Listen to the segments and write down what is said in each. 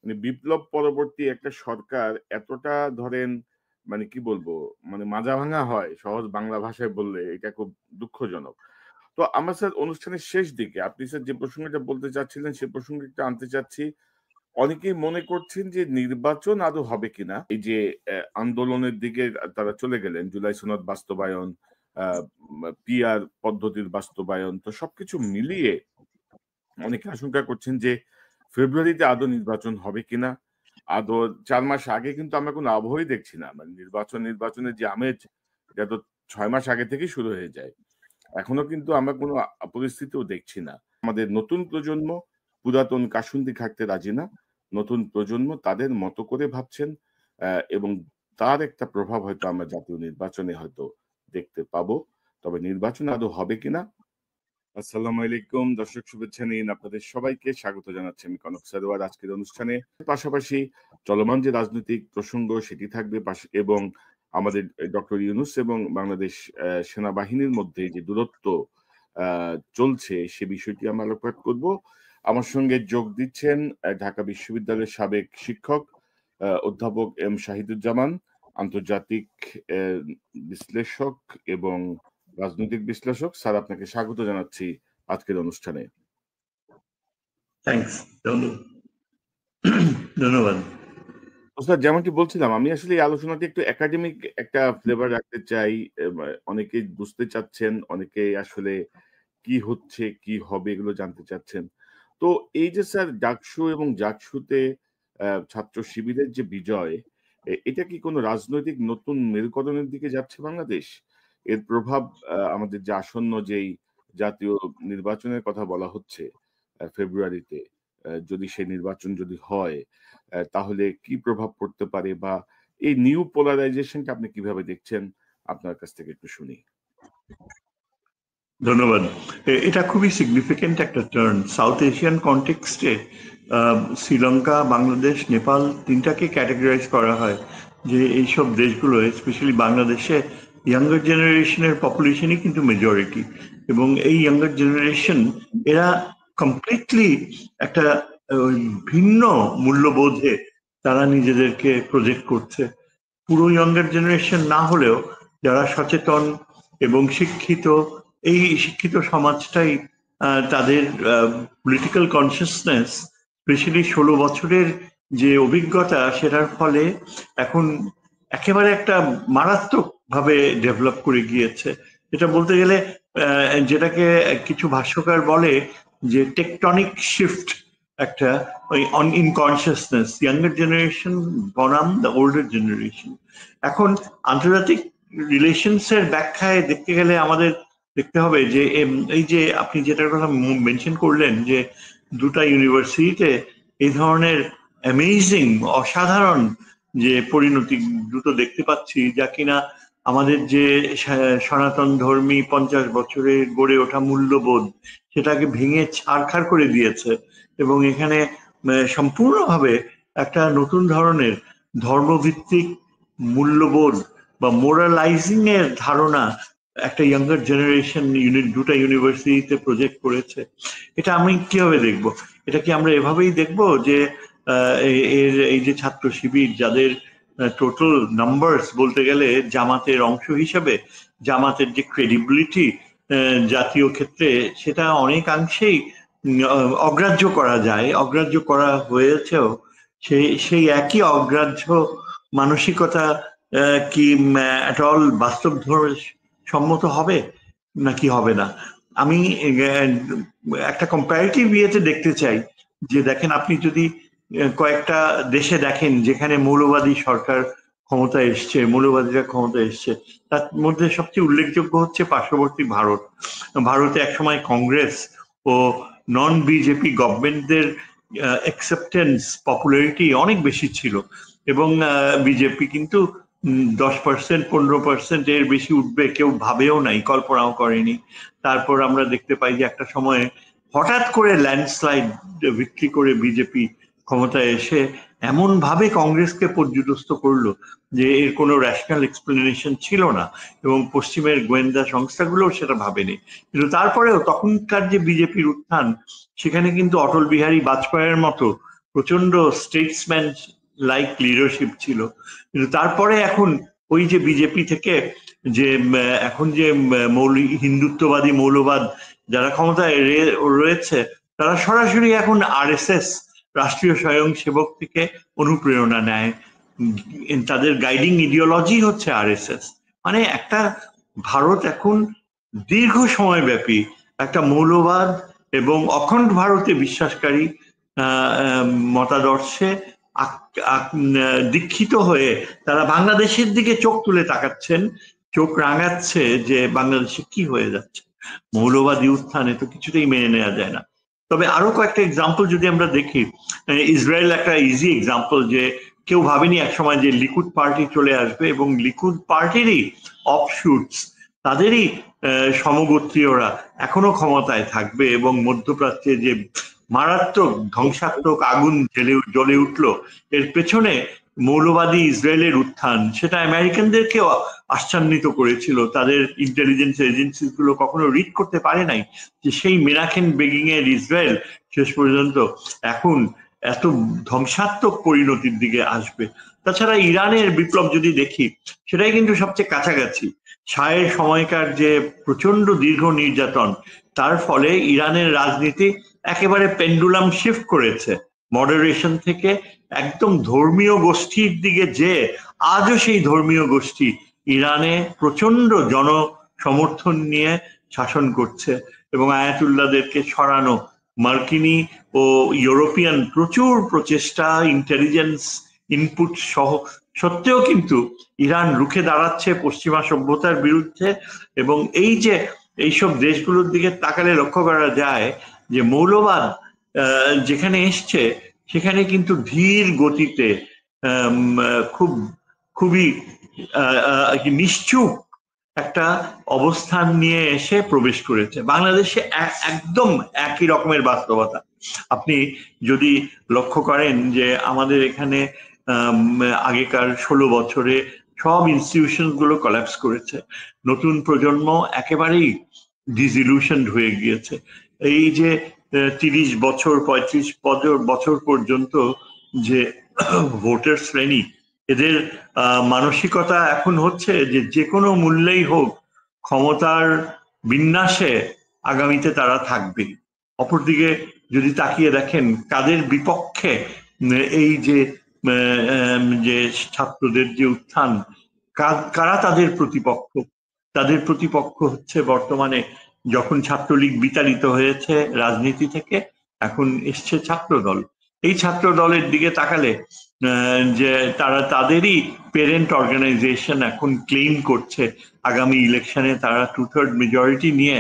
মানে বিপ্লব পরবর্তী একটা সরকার এতটা ধরেন মানে কি বলবো মানে মাজা ভাঙা হয় সহজ বাংলা ভাষায় বললে এটা খুব দুঃখজনক। তো আমরা স্যার অনুষ্ঠানের শেষ দিকে আপনি স্যার যে প্রসঙ্গটা বলতে চাচ্ছিলেন সে প্রসঙ্গে একটু আনতে চাচ্ছি। অনেকেই মনে করছেন যে নির্বাচন আদৌ হবে কিনা। এই যে আন্দোলনের দিকে তারা চলে গেলেন, জুলাই সনদ বাস্তবায়ন, আ পিআর পদ্ধতির বাস্তবায়ন। তো সবকিছু মিলিয়ে অনেকে আশঙ্কা করছেন যে ফেব্রুয়ারিতে আদৌ নির্বাচন হবে কিনা? আদৌ ৪ মাস আগে কিন্তু আমরা কোনো আবহই দেখছি না। মানে নির্বাচনের যে আমেজ এটা তো ৬ মাস আগে থেকেই শুরু হয়ে যায়। এখনো কিন্তু আমরা কোনো পরিস্থিতিও দেখছি না। আমাদের নতুন প্রজন্ম পুরাতন কাসুন্দি খাটতে রাজি না। নতুন প্রজন্ম তাদের মতো করে ভাবছেন এবং তার একটা প্রভাব হয়তো আমরা জাতীয় নির্বাচনে হয়তো দেখতে পাবো। তবে নির্বাচন আদৌ হবে কিনা? আসসালামু আলাইকুম দর্শক, শুভেচ্ছা নিন। আপনাদের সবাইকে স্বাগত জানাচ্ছি আমি কনক সারোয়ার আজকের অনুষ্ঠানে। পাশাপাশি চলমান যে রাজনৈতিক প্রসঙ্গ সেটি থাকবে এবং আমাদের ডক্টর ইউনূস এবং বাংলাদেশ সেনাবাহিনীর মধ্যে যে দূরত্ব চলছে সে বিষয়টি আমরা আলোকপাত করব। আমার সঙ্গে যোগ দিচ্ছেন ঢাকা বিশ্ববিদ্যালয়ের সাবেক শিক্ষক অধ্যাপক এম শাহিদুজ্জামান, আন্তর্জাতিক বিশ্লেষক এবং রাজনৈতিক বিশ্লেষক। স্যার, আপনাকে স্বাগত জানাচ্ছি আজকের অনুষ্ঠানে। ধন্যবাদ। স্যার, যেমনটি বলছিলাম আমি আসলে এই আলোচনাটি একটু একাডেমিক একটা ফ্লেভার রাখতে চাই। অনেকেই বুঝতে চাচ্ছেন, অনেকেই আসলে কি হচ্ছে কি হবে এগুলো জানতে চাচ্ছেন। তো এই যে স্যার ডাকসু এবং জাকসুতে ছাত্র শিবিরের যে বিজয়, এটা কি কোনো রাজনৈতিক নতুন মেরুকরণের দিকে যাচ্ছে বাংলাদেশ? এর প্রভাব আমাদের যে আসন্ন যেই জাতীয় নির্বাচনের কথা বলা হচ্ছে ফেব্রুয়ারিতে, যদি সেই নির্বাচন যদি হয় তাহলে কি প্রভাব পড়তে পারে, বা এই নিউ পোলারাইজেশনটা আপনি কিভাবে দেখছেন? আপনার কাছ থেকে একটু শুনি। ধন্যবাদ। এটা খুবই সিগনিফিকেন্ট একটা টার্ন সাউথ এশিয়ান কনটেক্সটে। শ্রীলঙ্কা, বাংলাদেশ, নেপাল তিনটাকে ক্যাটেগরাইজ করা হয় যে এইসব দেশগুলো, স্পেশালি বাংলাদেশে ইয়াঙ্গার জেনারেশনের পপুলেশনই কিন্তু মেজরিটি, এবং এই ইয়াঙ্গার জেনারেশন এরা কমপ্লিটলি একটা ভিন্ন মূল্যবোধে তারা নিজেদেরকে প্রজেক্ট করছে। পুরো ইয়াঙ্গার জেনারেশন না হলেও যারা সচেতন এবং শিক্ষিত, এই শিক্ষিত সমাজটাই তাদের পলিটিক্যাল কনসিয়াসনেস, স্পেশালি 16 বছরের যে অভিজ্ঞতা, সেটার ফলে এখন একেবারে একটা মারাত্মক ভাবে ডেভেলপ করে গিয়েছে। এটা বলতে গেলে যেটাকে কিছু ভাষ্যকার বলে যে টেকটনিক শিফট, একটা ওই ইন কনসিয়াসনেস, ইয়াঙ্গার জেনারেশন বনাম দ্য ওল্ডার জেনারেশন। এখন আন্তর্জাতিক রিলেশনস এর ব্যাখ্যায় দেখতে গেলে আমাদের দেখতে হবে যে এই যে আপনি যেটার কথা মেনশন করলেন যে দুটা ইউনিভার্সিটিতে এই ধরনের অ্যামেজিং, অসাধারণ যে পরিণতি দুটো দেখতে পাচ্ছি, যা কিনা আমাদের যে সনাতন ধর্মী 50 বছরে গড়ে ওঠা মূল্যবোধ সেটাকে ভেঙে ছাড়খাড় করে দিয়েছে, এবং এখানে সম্পূর্ণভাবে একটা নতুন ধরনের ধর্মভিত্তিক মূল্যবোধ বা মোরালাইজিং এর ধারণা একটা ইয়াঙ্গার জেনারেশন দুটা ইউনিভার্সিটিতে প্রজেক্ট করেছে। এটা আমি কিভাবে দেখব? এটা কি আমরা এভাবেই দেখব যে এই যে ছাত্র শিবির, যাদের টোটাল নাম্বারস বলতে গেলে জামাতের অংশ হিসেবে, জামাতের যে ক্রেডিবিলিটি জাতীয় ক্ষেত্রে, সেটা অনেকাংশেই অগ্রাহ্য করা যায়, অগ্রাহ্য করা হয়েছেও, সেই একই অগ্রাহ্য মানসিকতা কি এট অল বাস্তব সম্মত হবে নাকি হবে না? আমি একটা কম্পারেটিভ ইয়েতে দেখতে চাই যে দেখেন, আপনি যদি কয়েকটা দেশে দেখেন যেখানে মৌলবাদী সরকার ক্ষমতায় এসছে, মৌলবাদীরা ক্ষমতায় এসছে, তার মধ্যে সবচেয়ে উল্লেখযোগ্য হচ্ছে পার্শ্ববর্তী ভারত। ভারতে একসময় কংগ্রেস ও নন বিজেপি গভর্নমেন্টদের অ্যাকসেপ্টেন্স, পপুলারিটি অনেক বেশি ছিল, এবং বিজেপি কিন্তু 10%, 15% এর বেশি উঠবে কেউ ভাবেও নাই, কল্পনাও করেনি। তারপর আমরা দেখতে পাই যে একটা সময়ে হঠাৎ করে ল্যান্ডস্লাইড বিক্রি করে বিজেপি ক্ষমতায় এসে এমন ভাবে কংগ্রেসকে পর্যুদস্ত করলো যে এর কোনো রেশনাল এক্সপ্লেনেশন ছিল না, এবং পশ্চিমের গোয়েন্দা সংস্থাগুলোও সেটা ভাবেনি। কিন্তু তারপরেও তখনকার যে বিজেপির উত্থান, সেখানে কিন্তু অটল বিহারী বাজপেয়ীর মতো প্রচন্ড স্টেটসম্যান লাইক লিডারশিপ ছিল। কিন্তু তারপরে এখন ওই যে বিজেপি থেকে যে এখন যে হিন্দুত্ববাদী মৌলবাদ যারা ক্ষমতায় রয়েছে, তারা সরাসরি এখন আরএসএস রাষ্ট্রীয় স্বয়ংসেবক থেকে অনুপ্রেরণা নেয়। তাদের গাইডিং ইডিওলজি হচ্ছে আরএসএস। মানে একটা ভারত এখন দীর্ঘ সময় ব্যাপী একটা মৌলবাদ এবং অখণ্ড ভারতে বিশ্বাসকারী মতাদর্শে দীক্ষিত হয়ে তারা বাংলাদেশের দিকে চোখ তুলে তাকাচ্ছেন, চোখ রাঙাচ্ছে যে বাংলাদেশে কি হয়ে যাচ্ছে। মৌলবাদী উত্থানে তো কিছুতেই মেনে নেওয়া যায় না। তবে আরো কয়েকটা এক্সাম্পল যদি আমরা দেখি, ইসরায়েল একটা ইজি এক্সাম্পল, যে কেউ ভাবেনি একসময় যে লিকুদ পার্টি চলে আসবে এবং লিকুদ পার্টিরই অফশুটস, তাদেরই সমগোত্রীয়রা এখনো ক্ষমতায় থাকবে এবং মধ্যপ্রাচ্যে যে মারাত্মক ধ্বংসাত্মক আগুন জ্বলে উঠলো, এর পেছনে মৌলবাদী ইসরায়েলের উত্থান, সেটা আমেরিকানদেরকেও আশ্চর্যিত করেছিল। তাদের ইন্টেলিজেন্স এজেন্সি গুলো কখনো রিড করতে পারে নাই যে সেই মেনাকেন বেগিং এর ইসরায়েল শেষ পর্যন্ত এখন এত ধ্বংসাত্মক পরিণতির দিকে আসবে। তাছাড়া ইরানের বিপ্লব যদি দেখি, সেটাই কিন্তু সবচেয়ে কাছাকাছি। শাহের সময়কার যে প্রচন্ড দীর্ঘ নির্যাতন, তার ফলে ইরানের রাজনীতি একেবারে পেন্ডুলাম শিফট করেছে মডারেশন থেকে একদম ধর্মীয় গোষ্ঠীর দিকে, যে আজও সেই ধর্মীয় গোষ্ঠী ইরানে প্রচন্ড জনসমর্থন নিয়ে শাসন করছে এবং আয়াতুল্লাহদেরকে সরানো, মার্কিনী ও ইউরোপিয়ান প্রচুর প্রচেষ্টা, ইন্টেলিজেন্স ইনপুট সহ সত্ত্বেও কিন্তু ইরান রুখে দাঁড়াচ্ছে পশ্চিমা সভ্যতার বিরুদ্ধে। এবং এই যে এইসব দেশগুলোর দিকে তাকালে লক্ষ্য করা যায় যে মৌলবাদ যেখানে এসছে সেখানে কিন্তু ধীর গতিতে খুবই নিশ্চুপ একটা অবস্থান নিয়ে এসে প্রবেশ করেছে। বাংলাদেশে একদম একই রকমের বাস্তবতা। আপনি যদি লক্ষ্য করেন যে আমাদের এখানে আগেকার 16 বছরে সব ইনস্টিটিউশন গুলো কলাপস করেছে, নতুন প্রজন্ম একেবারেই ডিসইলিউশন হয়ে গিয়েছে। এই যে 30 বছর 35 বছর পর্যন্ত যে ভোটার শ্রেণী, এদের মানসিকতা এখন হচ্ছে যে যে কোনো মূল্যেই হোক ক্ষমতার বিন্যাসে আগামীতে তারা থাকবে। অপরদিকে যদি তাকিয়ে দেখেন কাদের বিপক্ষে এই যে ছাত্রদের যে উত্থান, কারা তাদের প্রতিপক্ষ? তাদের প্রতিপক্ষ হচ্ছে বর্তমানে, যখন ছাত্রলীগ বিতাড়িত হয়েছে রাজনীতি থেকে, এখন এসছে ছাত্রদল। এই ছাত্র দলের দিকে তাকালে যে তারা তাদেরই পেরেন্ট অর্গানাইজেশন এখন ক্লেম করছে আগামী ইলেকশনে তারা 2/3 মেজরিটি নিয়ে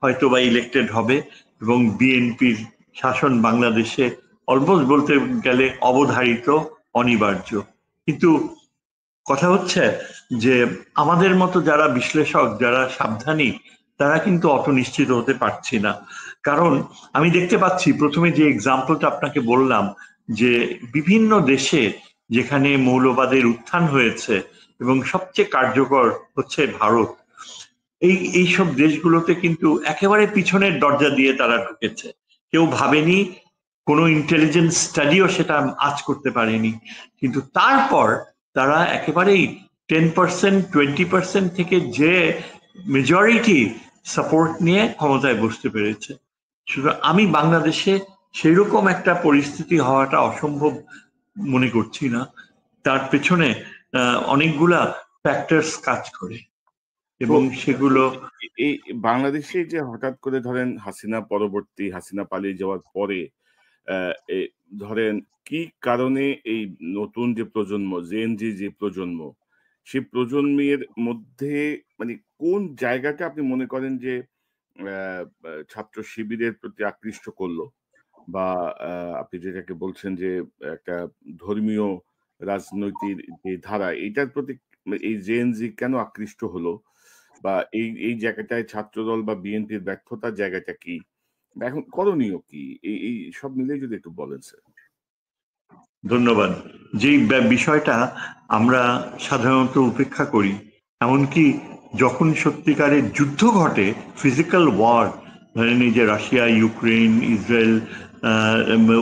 হয়তো বা ইলেক্টেড হবে এবং বিএনপির শাসন বাংলাদেশে অলমোস্ট বলতে গেলে অবধারিত, অনিবার্য। কিন্তু কথা হচ্ছে যে আমাদের মতো যারা বিশ্লেষক, যারা সাবধানী, তারা কিন্তু অত নিশ্চিত হতে পারছি না। কারণ আমি দেখতে পাচ্ছি, প্রথমে যে এক্সাম্পলটা আপনাকে বললাম, যে বিভিন্ন দেশে যেখানে মৌলবাদের উত্থান হয়েছে এবং সবচেয়ে কার্যকর হচ্ছে ভারত, এইসব দেশগুলোতে কিন্তু একেবারে পিছনের দরজা দিয়ে তারা ঢুকেছে। কেউ ভাবেনি, কোনো ইন্টেলিজেন্স স্টাডিও সেটা আজ করতে পারেনি, কিন্তু তারপর তারা একেবারেই 10% 20% থেকে যে মেজরিটি সাপোর্ট নিয়ে ক্ষমতায় বসতে পেরেছে। সুতরাং আমি বাংলাদেশে সেরকম একটা পরিস্থিতি হওয়াটা অসম্ভব মনে করছি না। তার পেছনে অনেকগুলা ফ্যাক্টরস কাজ করে এবং সেগুলো এই বাংলাদেশে যে হঠাৎ করে ধরেন হাসিনা পরবর্তী, হাসিনা পালিয়ে যাওয়ার পরে ধরেন কি কারণে এই নতুন যে প্রজন্ম, জেনজি যে প্রজন্ম, সেই প্রজন্মের মধ্যে মানে কোন জায়গাটা আপনি মনে করেন যে ছাত্র শিবিরের প্রতি আকৃষ্ট করলো, বা আপনি যেটাকে বলছেন যে একটা ধর্মীয় রাজনৈতিক যে ধারা, এইটার প্রতি এই জেনজি কেন আকৃষ্ট হলো, বা এই জায়গাটায় ছাত্রদল বা বিএনপির ব্যর্থতার জায়গাটা কি, এখন করণীয় কি, এই সব মিলে যদি একটু বলেন স্যার। ধন্যবাদ। যেই বিষয়টা আমরা সাধারণত উপেক্ষা করি, এমনকি যখন সত্যিকারের যুদ্ধ ঘটে, ফিজিক্যাল ওয়ার, ধরেন এই যে রাশিয়া, ইউক্রেন, ইসরায়েল,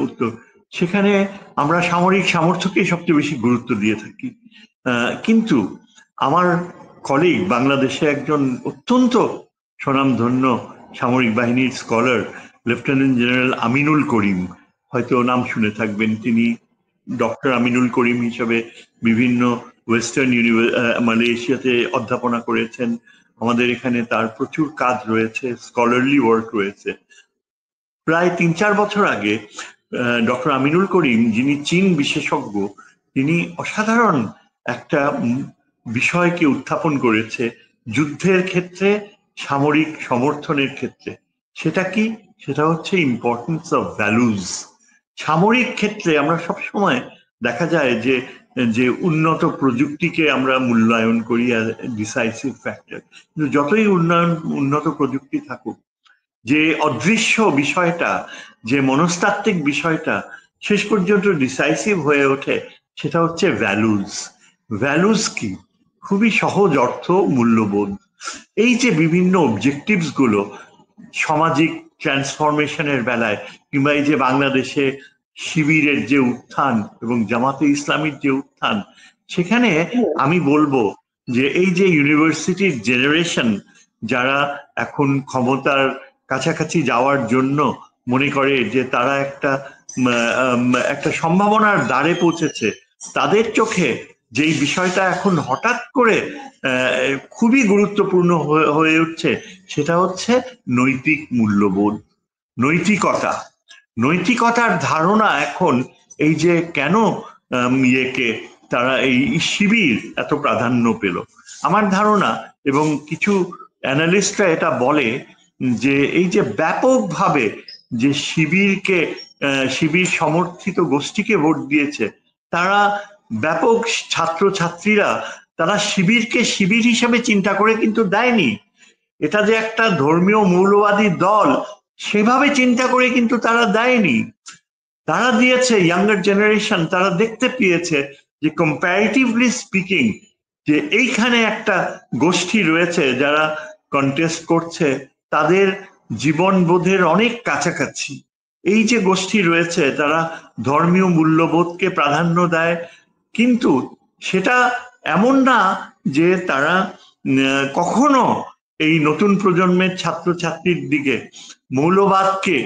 উত্তর, সেখানে আমরা সামরিক সামর্থ্যকে সবচেয়ে বেশি গুরুত্ব দিয়ে থাকি। কিন্তু আমার কলিগ বাংলাদেশে একজন অত্যন্ত স্বনামধন্য সামরিক বাহিনীর স্কলার লেফটেন্যান্ট জেনারেল আমিনুল করিম, হয়তো নাম শুনে থাকবেন। তিনি ডক্টর আমিনুল করিম হিসেবে বিভিন্ন ওয়েস্টার্ন মালয়েশিয়াতে অধ্যাপনা করেছেন। আমাদের এখানে তার প্রচুর কাজ রয়েছে, স্কলারলি ওয়ার্ক রয়েছে। প্রায় ৩-৪ বছর আগে ডক্টর আমিনুল করিম, যিনি চীন বিশেষজ্ঞ, তিনি অসাধারণ একটা বিষয়কে উত্থাপন করেছে যুদ্ধের ক্ষেত্রে সামরিক সমর্থনের ক্ষেত্রে। সেটা কি? সেটা হচ্ছে ইম্পর্টেন্স অফ ভ্যালুজ। সামরিক ক্ষেত্রে আমরা সবসময় দেখা যায় যে যে উন্নত প্রযুক্তিকে আমরা মূল্যায়ন করি অ্যাজ ডিসাইসিভ ফ্যাক্টর, কিন্তু যতই উন্নত প্রযুক্তি থাকুক, যে অদৃশ্য বিষয়টা, যে মনস্তাত্ত্বিক বিষয়টা শেষ পর্যন্ত ডিসাইসিভ হয়ে ওঠে, সেটা হচ্ছে ভ্যালুজ। ভ্যালুজ কি? খুবই সহজ অর্থ মূল্যবোধ। এই যে বিভিন্ন অবজেক্টিভস গুলো সামাজিক ট্রান্সফরমেশনের বেলায়, কিংবা এই যে বাংলাদেশে শিবিরের যে উত্থান এবং জামাতে ইসলামীর যে উত্থান, সেখানে আমি বলবো যে এই যে ইউনিভার্সিটির জেনারেশন যারা এখন ক্ষমতার কাছাকাছি যাওয়ার জন্য মনে করে যে তারা একটা সম্ভাবনার দ্বারে পৌঁছেছে, তাদের চোখে যেই বিষয়টা এখন হঠাৎ করে খুবই গুরুত্বপূর্ণ হয়ে উঠছে, সেটা হচ্ছে নৈতিক মূল্যবোধ, নৈতিকতা। নৈতিকতার ধারণা এখন এই যে কেন ইয়েকে তারা এই শিবির এত প্রাধান্য পেল, আমার ধারণা, এবং কিছু অ্যানালিস্টরা এটা বলে যে এই যে ব্যাপকভাবে যে শিবির সমর্থিত গোষ্ঠীকে ভোট দিয়েছে, তারা ব্যাপক ছাত্রছাত্রীরা তারা শিবিরকে শিবির হিসেবে চিন্তা করে কিন্তু দেয়নি। এটা যে একটা ধর্মীয় মৌলবাদী দল সেভাবে চিন্তা করে কিন্তু তারা দেয়নি। তারা দিয়েছে ইয়াঙ্গার জেনারেশন, তারা দেখতে পেয়েছে যে কম্পারেটিভলি স্পিকিং যে এইখানে একটা গোষ্ঠী রয়েছে যারা কন্টেস্ট করছে, তাদের জীবনবোধের অনেক কাছাকাছি। এই যে গোষ্ঠী রয়েছে তারা ধর্মীয় মূল্যবোধকে প্রাধান্য দেয়, কিন্তু সেটা এমন না যে তারা কখনো এই নতুন প্রজন্মের ছাত্রছাত্রীর দিকে মৌলবাদকে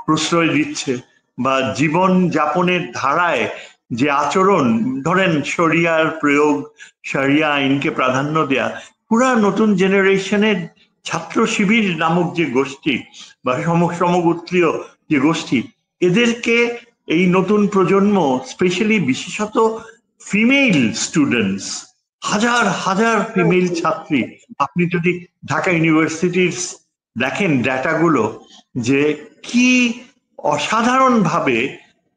প্রশ্রয় দিচ্ছে, বা জীবন যাপনের ধারায় যে আচরণ, ধরেন শরিয়ার প্রয়োগ, শরিয়া আইনকে প্রাধান্য দেয়া। পুরা নতুন জেনারেশনের ছাত্র শিবির নামক যে গোষ্ঠী বা সমগোত্রীয় যে গোষ্ঠী, এদেরকে এই নতুন প্রজন্ম, স্পেশালি বিশেষত ফিমেল স্টুডেন্টস, হাজার হাজার ফিমেল ছাত্রী, আপনি যদি ঢাকা ইউনিভার্সিটির দেখেন ডেটাগুলো, যে কি অসাধারণভাবে,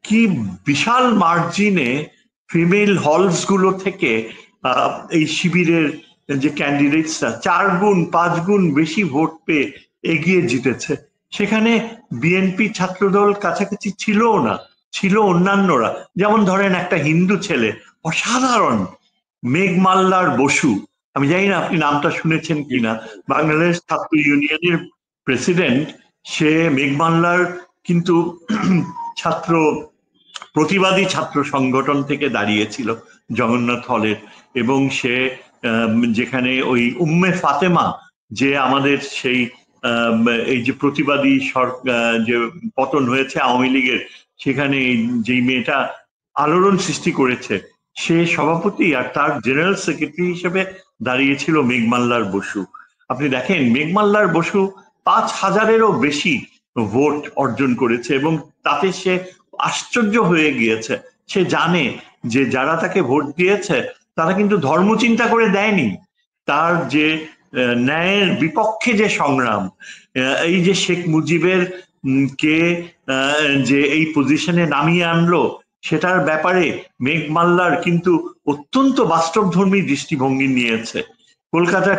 কি বিশাল মার্জিনে ফিমেল হলস গুলো থেকে এই শিবিরের যে ক্যান্ডিডেটসরা 4 গুণ 5 গুণ বেশি ভোট পেয়ে এগিয়ে জিতেছে। সেখানে বিএনপি ছাত্রদল কাছাকাছি ছিলও না, ছিল অন্যান্যরা। যেমন ধরেন একটা হিন্দু ছেলে, অসাধারণ, মেঘমাল্লার বসু, আমি জানি না আপনি নামটা শুনেছেন কিনা, বাংলাদেশ ছাত্র ইউনিয়নের প্রেসিডেন্ট। সে মেঘমাল্লার কিন্তু প্রতিবাদী ছাত্র সংগঠন থেকে দাঁড়িয়েছিল জগন্নাথ হলের, এবং সে যেখানে ওই উম্মে ফাতেমা, যে আমাদের সেই এই যে প্রতিবাদী যে পতন হয়েছে আওয়ামী লীগের, সেখানে যেই মেয়েটা আলোড়ন সৃষ্টি করেছে, সে সভাপতি আর তার জেনারেল সেক্রেটারি হিসেবে দাঁড়িয়েছিল মেঘমাল্লার বসু। আপনি দেখেন মেঘমাল্লার বসু 5,000-এরও বেশি ভোট অর্জন করেছে, এবং তাতে সে আশ্চর্য হয়ে গিয়েছে। সে জানে যে যারা তাকে ভোট দিয়েছে তারা কিন্তু ধর্ম চিন্তা করে দেয়নি, তার যে ন্যায়ের বিপক্ষে যে সংগ্রাম, এই যে শেখ মুজিবের কে যে এই পজিশনে নামিয়ে আনলো, সেটার ব্যাপারে মেঘমাল্লার কিন্তু অত্যন্ত বাস্তবধর্মী দৃষ্টিভঙ্গি নিয়েছে। কলকাতার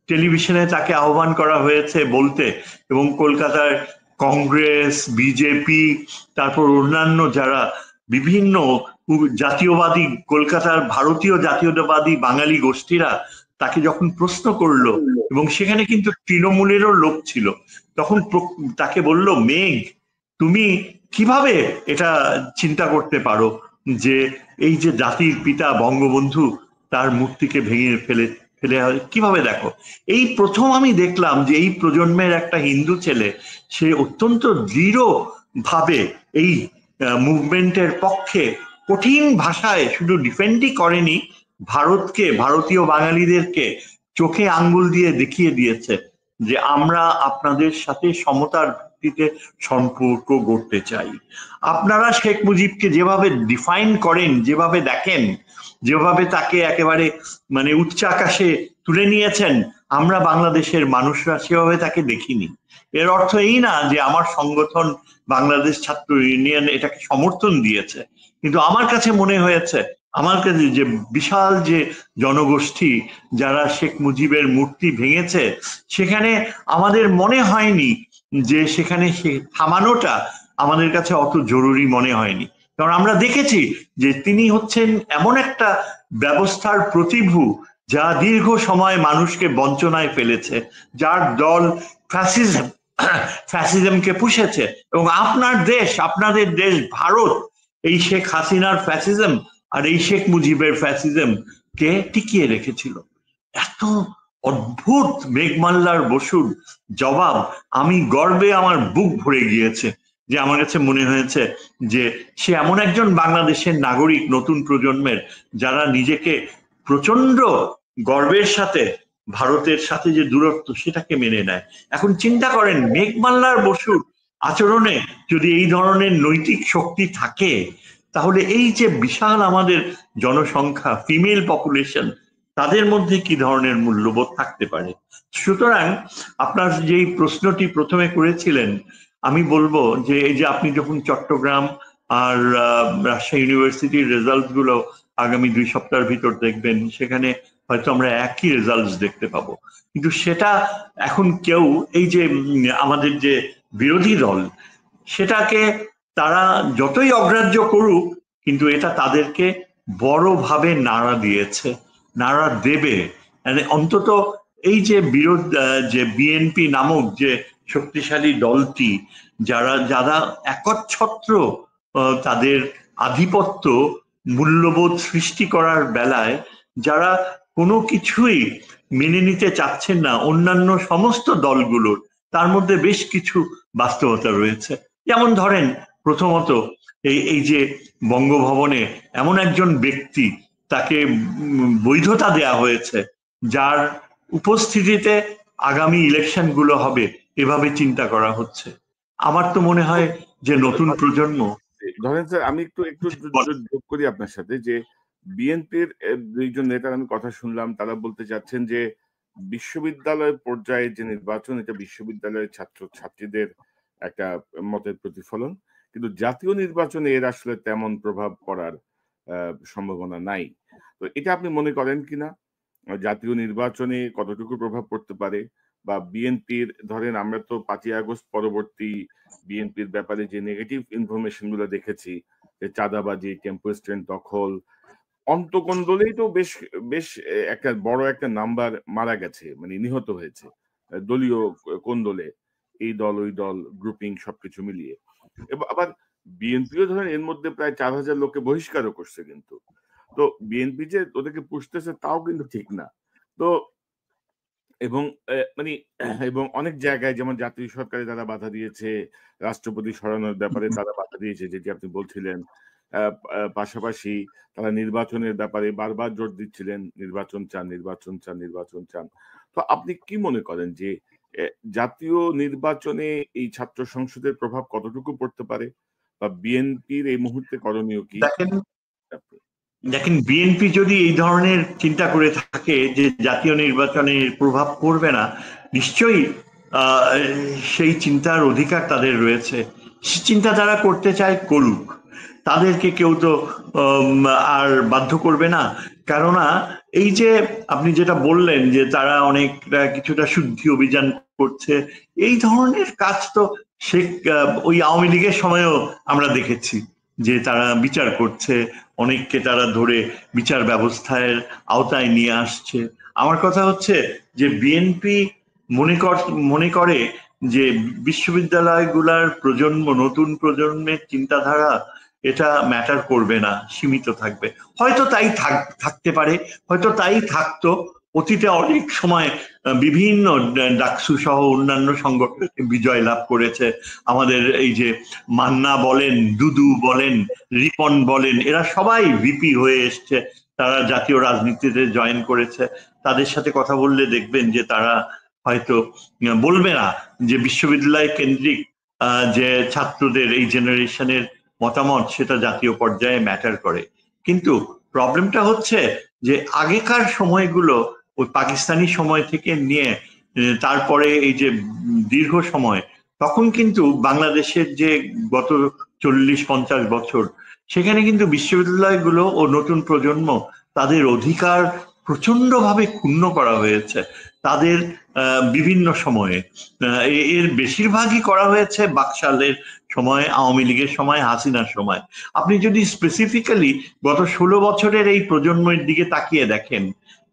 টেলিভিশনে তাকে আহ্বান করা হয়েছে বলতে, এবং কলকাতার কংগ্রেস, বিজেপি, তারপর অন্যান্য যারা বিভিন্ন জাতীয়বাদী, কলকাতার ভারতীয় জাতীয়তাবাদী বাঙালি গোষ্ঠীরা তাকে যখন প্রশ্ন করলো, এবং সেখানে কিন্তু তৃণমূলেরও লোক ছিল, তখন তাকে বলল, মেঘ, তুমি কিভাবে এটা চিন্তা করতে পারো যে এই যে জাতির পিতা বঙ্গবন্ধু তার মূর্তিকে ভেঙে ফেলে ফেলে কিভাবে দেখো? এই প্রথম আমি দেখলাম যে এই প্রজন্মের একটা হিন্দু ছেলে সে অত্যন্ত দৃঢ় ভাবে এই মুভমেন্টের পক্ষে কঠিন ভাষায় শুধু ডিফেন্ডই করেনি, ভারতকে, ভারতীয় বাঙালিদেরকে চোখে আঙ্গুল দিয়ে দেখিয়ে দিয়েছে যে আমরা আপনাদের সাথে সমতার ভিত্তিতে সম্পর্ক গড়তে চাই। আপনারা শেখ মুজিবকে যেভাবে ডিফাইন করেন, যেভাবে দেখেন, যেভাবে তাকে একেবারে মানে উচ্চাকাশে তুলে নিয়েছেন, আমরা বাংলাদেশের মানুষরা সেভাবে তাকে দেখিনি। এর অর্থ এই না যে আমার সংগঠন বাংলাদেশ ছাত্র ইউনিয়ন এটাকে সমর্থন দিয়েছে, কিন্তু আমার কাছে মনে হয়েছে, আমার কাছে যে বিশাল যে জনগোষ্ঠী যারা শেখ মুজিবের মূর্তি ভেঙেছে, সেখানে আমাদের মনে হয়নি যে সেখানে থামানোটা আমাদের কাছে অত জরুরি মনে হয়নি। কারণ আমরা দেখেছি যে তিনি হচ্ছেন এমন একটা ব্যবস্থার প্রতিভূ যা দীর্ঘ সময় মানুষকে বঞ্চনায় ফেলেছে, যার দল ফ্যাসিজমকে পুষেছে। এবং আপনার দেশ, আপনাদের দেশ ভারত এই শেখ হাসিনার ফ্যাসিজম আর এই শেখ মুজিবের ফ্যাসিজম কে টিকিয়ে রেখেছিল। এত অদ্ভুত মেঘমাল্লার বসুর জবাব, আমি গর্বে আমার বুক ভরে গিয়েছে। যে আমার কাছে মনে হয়েছে যে সে এমন একজন বাংলাদেশের নাগরিক, নতুন প্রজন্মের, যারা নিজেকে প্রচন্ড গর্বের সাথে ভারতের সাথে যে দূরত্ব সেটাকে মেনে নেয়। এখন চিন্তা করেন, মেঘমাল্লার বসুর আচরণে যদি এই ধরনের নৈতিক শক্তি থাকে, তাহলে এই যে বিশাল আমাদের জনসংখ্যা, ফিমেল পপুলেশন, তাদের মধ্যে কি ধরনের মূল্যবোধ থাকতে পারে? সুতরাং আপনার যেই প্রশ্নটি প্রথমে করেছিলেন, আমি বলবো যে এই যে আপনি যখন চট্টগ্রাম আর রাজশাহী ইউনিভার্সিটির রেজাল্ট গুলো আগামী 2 সপ্তাহের ভিতর দেখবেন, সেখানে হয়তো আমরা একই রেজাল্ট দেখতে পাবো। কিন্তু সেটা এখন কেউ, এই যে আমাদের যে বিরোধী দল, সেটাকে তারা যতই অগ্রাহ্য করুক, কিন্তু এটা তাদেরকে বড়ভাবে নাড়া দিয়েছে, নাড়া দেবে। অন্তত এই যে যে বিএনপি নামক যে শক্তিশালী দলটি, যারা একচ্ছত্র তাদের আধিপত্য মূল্যবোধ সৃষ্টি করার বেলায় যারা কোনো কিছুই মেনে নিতে চাচ্ছেন না অন্যান্য সমস্ত দলগুলোর, তার মধ্যে বেশ কিছু বাস্তবতা রয়েছে। যেমন ধরেন, প্রথমত এই যে বঙ্গভবনে এমন একজন ব্যক্তি, তাকে বৈধতা দেয়া হয়েছে, যার উপস্থিতিতে আগামী ইলেকশন গুলো হবে, এভাবে চিন্তা করা হচ্ছে। আমার তো মনে হয় যে নতুন প্রজন্ম, ধরেন স্যার, আমি একটু যোগ করি আপনার সাথে, যে বিএনপির 2 জন নেতার আমি কথা শুনলাম, তারা বলতে চাচ্ছেন যে বিশ্ববিদ্যালয় পর্যায়ে যে নির্বাচন, এটা বিশ্ববিদ্যালয়ের ছাত্র ছাত্রীদের একটা মতের প্রতিফলন, কিন্তু জাতীয় নির্বাচনে এর আসলে তেমন প্রভাব পড়ার সম্ভাবনা নাই। তো এটা আপনি মনে করেন কিনা, জাতীয় নির্বাচনে কতটুকু প্রভাব পড়তে পারে? বা বিএনপির, ধরেন আমরা তো 5ই আগস্ট পরবর্তী বিএনপির ব্যাপারে যে নেগেটিভ ইনফরমেশন গুলো দেখেছি, যে চাঁদাবাজি, টেম্পো স্ট্যান্ড দখল, অন্তকোন দলেই তো বেশ বেশ একটা বড় একটা নাম্বার মারা গেছে, মানে নিহত হয়েছে দলীয় কোন দলে, এই দল ওই দল গ্রুপিং সবকিছু মিলিয়ে। এবং আবার বিএনপিও ধরেন এর মধ্যে প্রায় 4000 লোককে বহিষ্কারও করছে। কিন্তু তো বিএনপি যে ওদেরকে পুষতেছে তাও কিন্তু ঠিক না। তো এবং মানে এবং অনেক জায়গায়, যেমন জাতীয় সরকারে তারা বাধা দিয়েছে, রাষ্ট্রপতি সরানোর ব্যাপারে তারা বাধা দিয়েছে, যেটি আপনি বলছিলেন। পাশাপাশি তারা নির্বাচনের ব্যাপারে বারবার জোর দিচ্ছিলেন, নির্বাচন চান, নির্বাচন চান, নির্বাচন চান। তো আপনি কি মনে করেন যে জাতীয় নির্বাচনে এই ছাত্র সংসদের প্রভাব কতটুকু পড়তে পারে, বা বিএনপির এই মুহূর্তে করণীয় কি? দেখেন, বিএনপি যদি এই ধরনের চিন্তা করে থাকে যে জাতীয় নির্বাচনে প্রভাব পড়বে না, নিশ্চয়ই সেই চিন্তার অধিকার তাদের রয়েছে। সে চিন্তা যারা করতে চায় করুক, তাদেরকে কেউ তো আর বাধ্য করবে না। কেননা এই যে আপনি যেটা বললেন যে তারা অনেকটা কিছুটা শুদ্ধি অভিযান করছে, এই ধরনের কাজ তো ওই আওয়ামী লীগের সময়ও আমরা দেখেছি যে তারা বিচার করছে, অনেককে তারা ধরে বিচার ব্যবস্থার আওতায় নিয়ে আসছে। আমার কথা হচ্ছে যে বিএনপি মনে করে যে বিশ্ববিদ্যালয়গুলার প্রজন্ম, নতুন প্রজন্মের চিন্তাধারা এটা ম্যাটার করবে না, সীমিত থাকবে। হয়তো তাই থাকতে পারে, হয়তো তাই থাকতো। অতীতে অনেক সময় বিভিন্ন ডাকসু সহ অন্যান্য সংগঠন বিজয় লাভ করেছে। আমাদের এই যে মান্না বলেন, দুদু বলেন, রিপন বলেন, এরা সবাই ভিপি হয়ে এসছে, তারা জাতীয় রাজনীতিতে জয়েন করেছে। তাদের সাথে কথা বললে দেখবেন যে তারা হয়তো বলবে না যে বিশ্ববিদ্যালয় কেন্দ্রিক যে ছাত্রদের এই জেনারেশনের মতামত সেটা জাতীয় পর্যায়ে ম্যাটার করে। কিন্তু প্রবলেমটা হচ্ছে যে আগেকার সময়গুলো ওই পাকিস্তানি সময় থেকে নিয়ে তারপরে এই যে দীর্ঘ সময়, তখন কিন্তু বাংলাদেশের যে গত 40-50 বছর, সেখানে কিন্তু বিশ্ববিদ্যালয়গুলো ও নতুন প্রজন্ম তাদের অধিকার প্রচন্ডভাবে ক্ষুণ্ণ করা হয়েছে তাদের বিভিন্ন সময়ে। এর বেশিরভাগই করা হয়েছে বাকশালের সময়, আওয়ামী লীগের সময়, হাসিনার সময়। আপনি যদি স্পেসিফিক্যালি গত 16 বছরের এই প্রজন্মের দিকে তাকিয়ে দেখেন,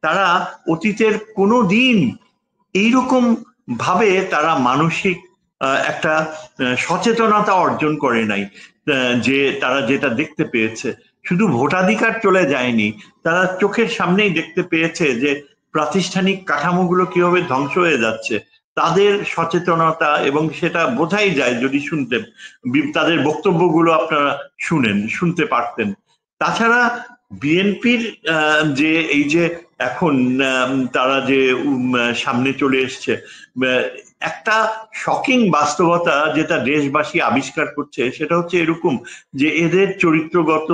তারা অতীতের কোনো দিন এইরকম ভাবে তারা মানসিক একটা সচেতনতা অর্জন করে নাই। যে তারা যেটা দেখতে পেয়েছে, শুধু ভোটাধিকার চলে যায়নি, তারা চোখের সামনেই দেখতে পেয়েছে যে প্রাতিষ্ঠানিক কাঠামোগুলো কিভাবে ধ্বংস হয়ে যাচ্ছে। তাদের সচেতনতা, এবং সেটা বোঝাই যায় যদি তাদের বক্তব্যগুলো আপনারা শুনতে পারতেন। তাছাড়া বিএনপির যে এই যে এখন তারা যে সামনে চলে এসছে, একটা শকিং বাস্তবতা যেটা দেশবাসী আবিষ্কার করছে সেটা হচ্ছে এরকম যে এদের চরিত্রগত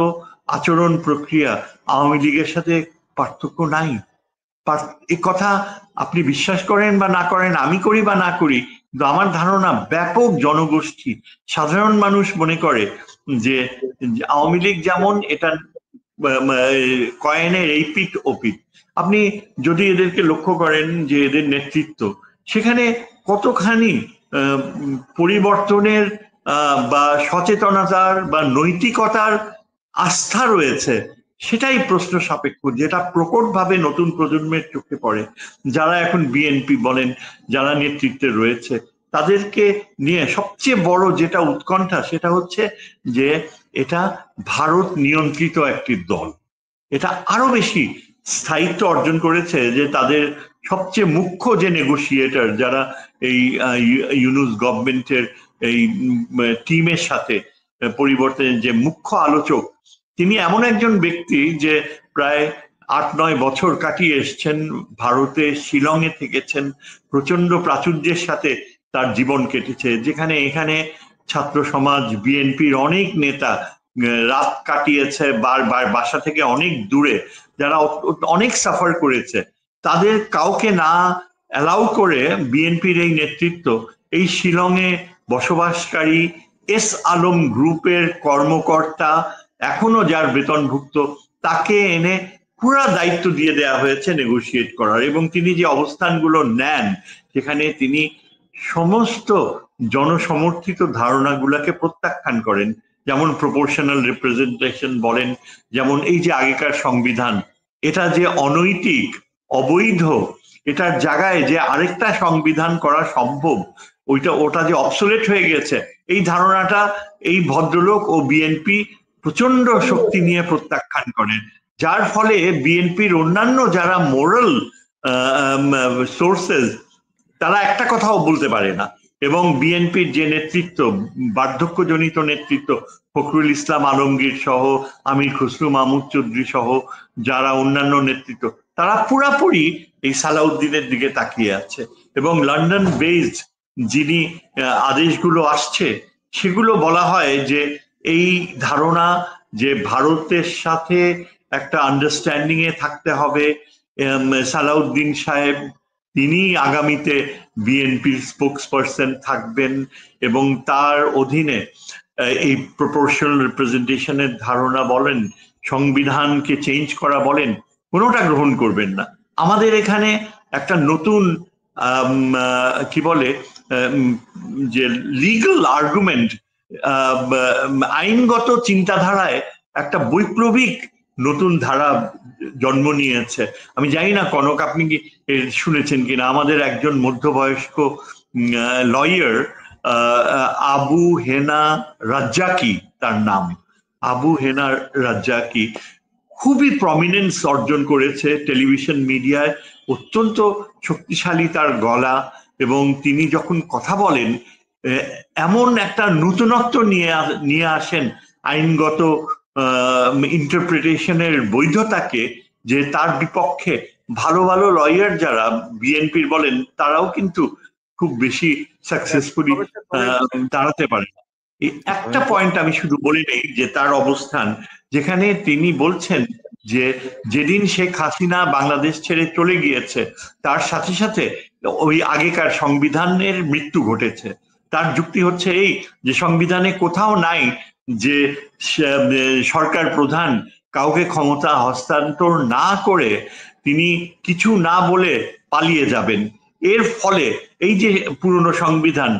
আচরণ প্রক্রিয়া আওয়ামী লীগের সাথে পার্থক্য নাই। এই কথা আপনি বিশ্বাস করেন বা না করেন, আমি করি বা না করি, কিন্তু আমার ধারণা ব্যাপক জনগোষ্ঠী, সাধারণ মানুষ মনে করে যে আওয়ামী লীগ যেমন এটা কয়েনের এই পিঠ ও পিঠ। আপনি যদি এদেরকে লক্ষ্য করেন যে এদের নেতৃত্ব, সেখানে কতখানি পরিবর্তনের বা সচেতনতার বা নৈতিকতার আস্থা রয়েছে, সেটাই প্রশ্ন সাপেক্ষ, যেটা প্রকটভাবে নতুন প্রজন্মের চোখে পড়ে। যারা এখন বিএনপি বলেন, যারা নেতৃত্বে রয়েছে, তাদেরকে নিয়ে সবচেয়ে বড় যেটা উৎকণ্ঠা সেটা হচ্ছে যে এটা ভারত নিয়ন্ত্রিত একটি দল। এটা আরো বেশি স্থায়িত্ব অর্জন করেছে যে তাদের সবচেয়ে মুখ্য যে নেগোসিয়েটর, যারা এই ইউনূস গভর্নমেন্টের এই টিমের সাথে পরিবর্তনের যে মুখ্য আলোচক, তিনি এমন একজন ব্যক্তি যে প্রায় 8-9 বছর কাটিয়ে এসছেন ভারতে, শিলংয়ে থেকেছেন, প্রচন্ড প্রাচুর্যের সাথে তার জীবন কেটেছে, যেখানে এখানে ছাত্র সমাজ, বিএনপির অনেক নেতা রাত কাটিয়েছে বাসা থেকে অনেক দূরে, যারা অনেক সাফার করেছে, তাদের কাউকে না অ্যালাউ করে বিএনপির এই নেতৃত্ব এই শিলংয়ে বসবাসকারী এস আলম গ্রুপের কর্মকর্তা, এখনো যার বেতনভুক্ত, তাকে এনে পুরা দায়িত্ব দিয়ে দেওয়া হয়েছে নেগোশিয়েট করার। এবং তিনি যে অবস্থানগুলো নেন, সেখানে তিনি সমস্ত জনসমর্থিত ধারণাগুলোকে প্রত্যাখ্যান করেন। যেমন প্রপোর্শনাল রিপ্রেজেন্টেশন বলেন, যেমন এই যে আগেকার সংবিধান, এটা যে অনৈতিক, অবৈধ, এটার জায়গায় যে আরেকটা সংবিধান করা সম্ভব, ওটা যে অবসোলেট হয়ে গেছে, এই ধারণাটা এই ভদ্রলোক ও বিএনপি প্রচন্ড শক্তি নিয়ে প্রত্যাখ্যান করেন। যার ফলে বিএনপির অন্যান্য যারা মোরাল সোর্সেস, তারা একটা কথাও বলতে পারে না। এবং বিএনপির যে নেতৃত্ব, বার্ধক্যজনিত নেতৃত্ব, ফখরুল ইসলাম আলমগীর সহ, আমির খসরু মাহমুদ চৌধুরী সহ যারা অন্যান্য নেতৃত্ব, তারা পুরাপুরি এই সালাউদ্দিনের দিকে তাকিয়ে আছে। এবং লন্ডন বেসড যিনি আদেশগুলো আসছে, সেগুলো বলা হয় যে এই ধারণা যে ভারতের সাথে একটা আন্ডারস্ট্যান্ডিং এ থাকতে হবে, সালাউদ্দিন সাহেব তিনি আগামীতে বিএনপির স্পোকসপারসন থাকবেন, এবং তার অধীনে এই প্রপোর্শনাল রিপ্রেজেন্টেশনের ধারণা বলেন, সংবিধানকে চেঞ্জ করা বলেন, কোনোটা গ্রহণ করবেন না। আমাদের এখানে একটা নতুন কি বলে যে লিগ্যাল আর্গুমেন্ট, আইনগত চিন্তাধারায় একটা বৈপ্লবিক নতুন ধারা জন্ম নিয়েছে। আমি জানি না কনক, আপনি কি শুনেছেন কিনা, আমাদের একজন মধ্যবয়স্ক লয়ার আবু হেনা রাজ্জাকি, তার নাম আবু হেনা রাজ্জাকি, খুবই প্রমিনেন্স অর্জন করেছে টেলিভিশন মিডিয়ায়, অত্যন্ত শক্তিশালী তার গলা, এবং তিনি যখন কথা বলেন এমন একটা নতুনত্ব নিয়ে আসেন আইনগত ইন্টারপ্রিটেশনের বৈধতাকে, যে তার বিপক্ষে ভালো ভালো লয়ার যারা বিএনপির বলেন তারাও কিন্তু খুব বেশি সাকসেসফুলি দাঁড়াতে পারে। এই একটা পয়েন্ট আমি শুধু বলে নেই যে তার অবস্থান, যেখানে তিনি বলছেন যে যেদিন শেখ হাসিনা বাংলাদেশ ছেড়ে চলে গিয়েছে তার সাথে সাথে ওই আগেকার সংবিধানের মৃত্যু ঘটেছে। তার যুক্তি হচ্ছে এই যে সংবিধানে কোথাও নাই যে সরকার প্রধান কাউকে ক্ষমতা হস্তান্তর না করে তিনি কিছু না বলে পালিয়ে যাবেন। এর ফলে এই যে পুরনো সংবিধান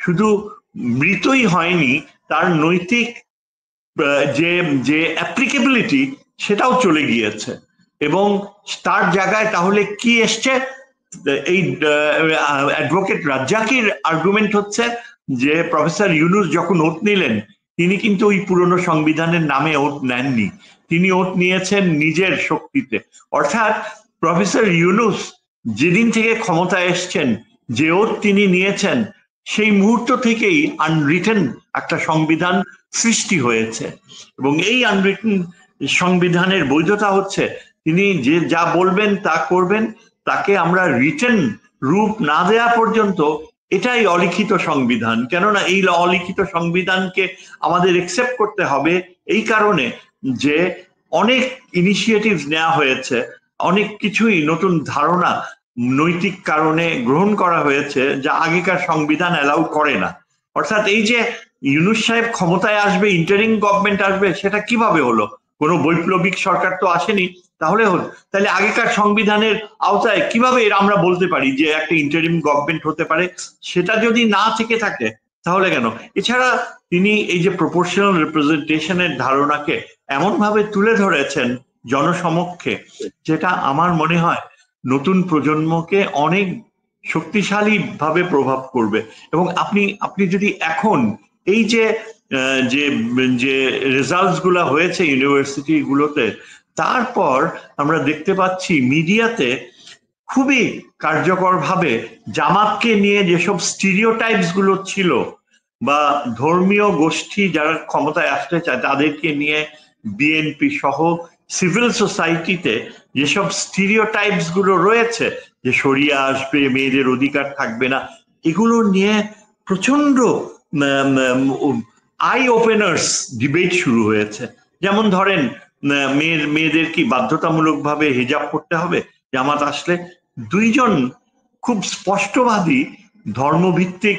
শুধু মৃতই হয়নি, তার নৈতিক যে যে অ্যাপ্লিকেবিলিটি সেটাও চলে গিয়েছে, এবং তার জায়গায় তাহলে কি এসছে? এই অ্যাডভোকেট রাজ্জাকির আর্গুমেন্ট হচ্ছে যে প্রফেসর ইউনূস যখন ওট নিলেন তিনি কিন্তু ওই পুরনো সংবিধানের নামে ওট নেননি, তিনি ওট নিয়েছেন নিজের শক্তিতে। অর্থাৎ প্রফেসর ইউনূস যেদিন থেকে ক্ষমতায় এসছেন, যে ওট তিনি নিয়েছেন, সেই মুহূর্ত থেকেই আনরিটেন একটা সংবিধান সৃষ্টি হয়েছে, এবং এই আনরিটেন সংবিধানের বৈধতা হচ্ছে তিনি যে যা বলবেন তা করবেন, তাকে আমরা রিটেন রূপ না দেয়া পর্যন্ত এটাই অলিখিত সংবিধান। কেননা এই অলিখিত সংবিধানকে আমাদের একসেপ্ট করতে হবে এই কারণে যে অনেক ইনিশিয়েটিভ নেওয়া হয়েছে, অনেক কিছুই নতুন ধারণা নৈতিক কারণে গ্রহণ করা হয়েছে যা আগেকার সংবিধান অ্যালাউ করে না। অর্থাৎ এই যে ইউনূস সাহেব ক্ষমতায় আসবে, ইন্টারিম গভর্নমেন্ট আসবে, সেটা কিভাবে হলো? কোনো বৈপ্লবিক সরকার তো আসেনি, তাহলে হলো তাহলে আগেকার সংবিধানের আওতায় কিভাবে আমরা বলতে পারি যে একটা ইন্টারিম গভর্নমেন্ট হতে পারে? সেটা যদি না থেকে থাকে তাহলে কেন? এছাড়া তিনি এই যে প্রপোর্শনাল রিপ্রেজেন্টেশনের ধারণাকে এমন ভাবে তুলে ধরেছেন জনসমক্ষে, যেটা আমার মনে হয় নতুন প্রজন্মকে অনেক শক্তিশালী ভাবে প্রভাব করবে। এবং আপনি যদি এখন এই যে যে রেজাল্টস গুলা হয়েছে ইউনিভার্সিটি গুলোতে, তারপর আমরা দেখতে পাচ্ছি মিডিয়াতে খুবই কার্যকর ভাবে জামাতকে নিয়ে যেসব স্টিরিওটাইপস গুলো ছিল, বা ধর্মীয় গোষ্ঠী যারা ক্ষমতায় আসতে চায় তাদেরকে নিয়ে বিএনপি সহ সিভিল সোসাইটিতে যেসব স্টিরিওটাইপস গুলো রয়েছে, যে শরিয়া আসবে, মেয়েদের অধিকার থাকবে না, এগুলো নিয়ে প্রচন্ড আই ওপেনার্স ডিবেট শুরু হয়েছে। যেমন ধরেন মেয়েদের কি বাধ্যতামূলকভাবে হিজাব করতে হবে জামাত আসলে? দুইজন খুব স্পষ্টবাদী ধর্মভিত্তিক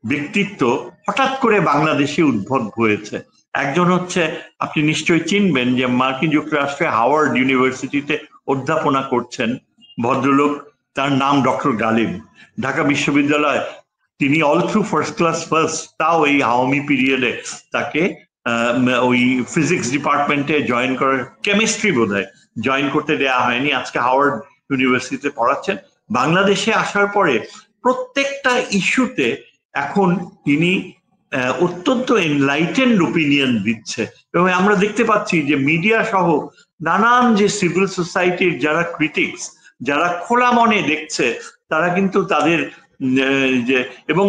ব্যক্তিত্ব হঠাৎ করে বাংলাদেশে উদ্ভব হয়েছে। একজন হচ্ছে, আপনি নিশ্চয়ই চিনবেন, যে মার্কিন যুক্তরাষ্ট্রে হাওয়ার্ড ইউনিভার্সিটিতে অধ্যাপনা করছেন ভদ্রলোক, তার নাম ডক্টর গালিব। ঢাকা বিশ্ববিদ্যালয় তিনি all through first class first, তাও এই আওয়ামী পিরিয়ডে তাকে ওই ফিজিক্স ডিপার্টমেন্টে জয়েন করার, কেমিস্ট্রি বোধহয় জয়েন করতে দেওয়া হয়নি, আজকে হাওয়ার্ড ইউনিভার্সিটিতে পড়াচ্ছেন। বাংলাদেশে আসার পরে প্রত্যেকটা ইস্যুতে এখন তিনি অত্যন্ত এনলাইটেন্ড ওপিনিয়ন দিচ্ছে, এবং আমরা দেখতে পাচ্ছি যে মিডিয়া সহ নানান যে সিভিল সোসাইটির যারা ক্রিটিক্স, যারা খোলা মনে দেখছে, তারা কিন্তু তাদের যে, এবং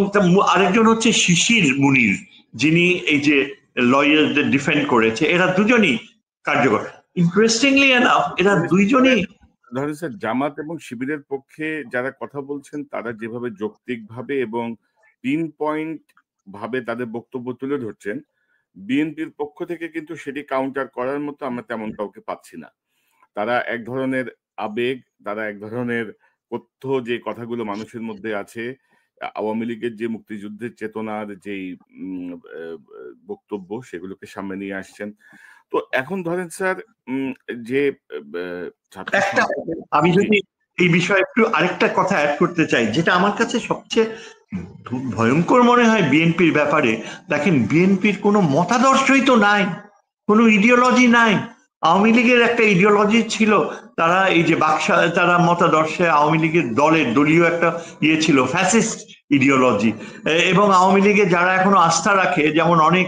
আরেকজন হচ্ছে শিশির মুনির, যিনি এই যে লয়ারদের ডিফেন্ড করেছে, এরা দুজনই কার্যকর। ইন্টারেস্টিংলি এনাফ এরা দুইজনই ধরেন স্যার, জামাত এবং শিবিরের পক্ষে যারা কথা বলছেন তারা যেভাবে যৌক্তিকভাবে এবং পিন পয়েন্ট ভাবে তাদের বক্তব্য তুলে ধরছেন, বিএনপির পক্ষ থেকে কিন্তু সেটি কাউন্টার করার মতো আমরা তেমন কাউকে পাচ্ছি না। তারা এক ধরনের আবেগ, তারা এক ধরনের তথ্য, যে কথাগুলো মানুষের মধ্যে আছে, আওয়ামী লীগের যে মুক্তিযুদ্ধের চেতনার যেই বক্তব্য, সেগুলোকে সামনে নিয়ে আসছেন। তো এখন ধরেন স্যার, যে আমি যদি এই বিষয়ে একটু আরেকটা কথা অ্যাড করতে চাই, যেটা আমার কাছে সবচেয়ে ভয়ঙ্কর মনে হয় বিএনপির ব্যাপারে। দেখেন, বিএনপির কোনো মতাদর্শই তো নাই, কোনো ইডিওলজি নাই। আওয়ামী লীগের একটা ইডিওলজি ছিল, তারা এই যে তারা মতাদর্শে আওয়ামী লীগের দলীয় একটা ইয়ে ছিল, ফ্যাসিস্ট ইডিওলজি। এবং আওয়ামী লীগে যারা এখনো আস্থা রাখে, যেমন অনেক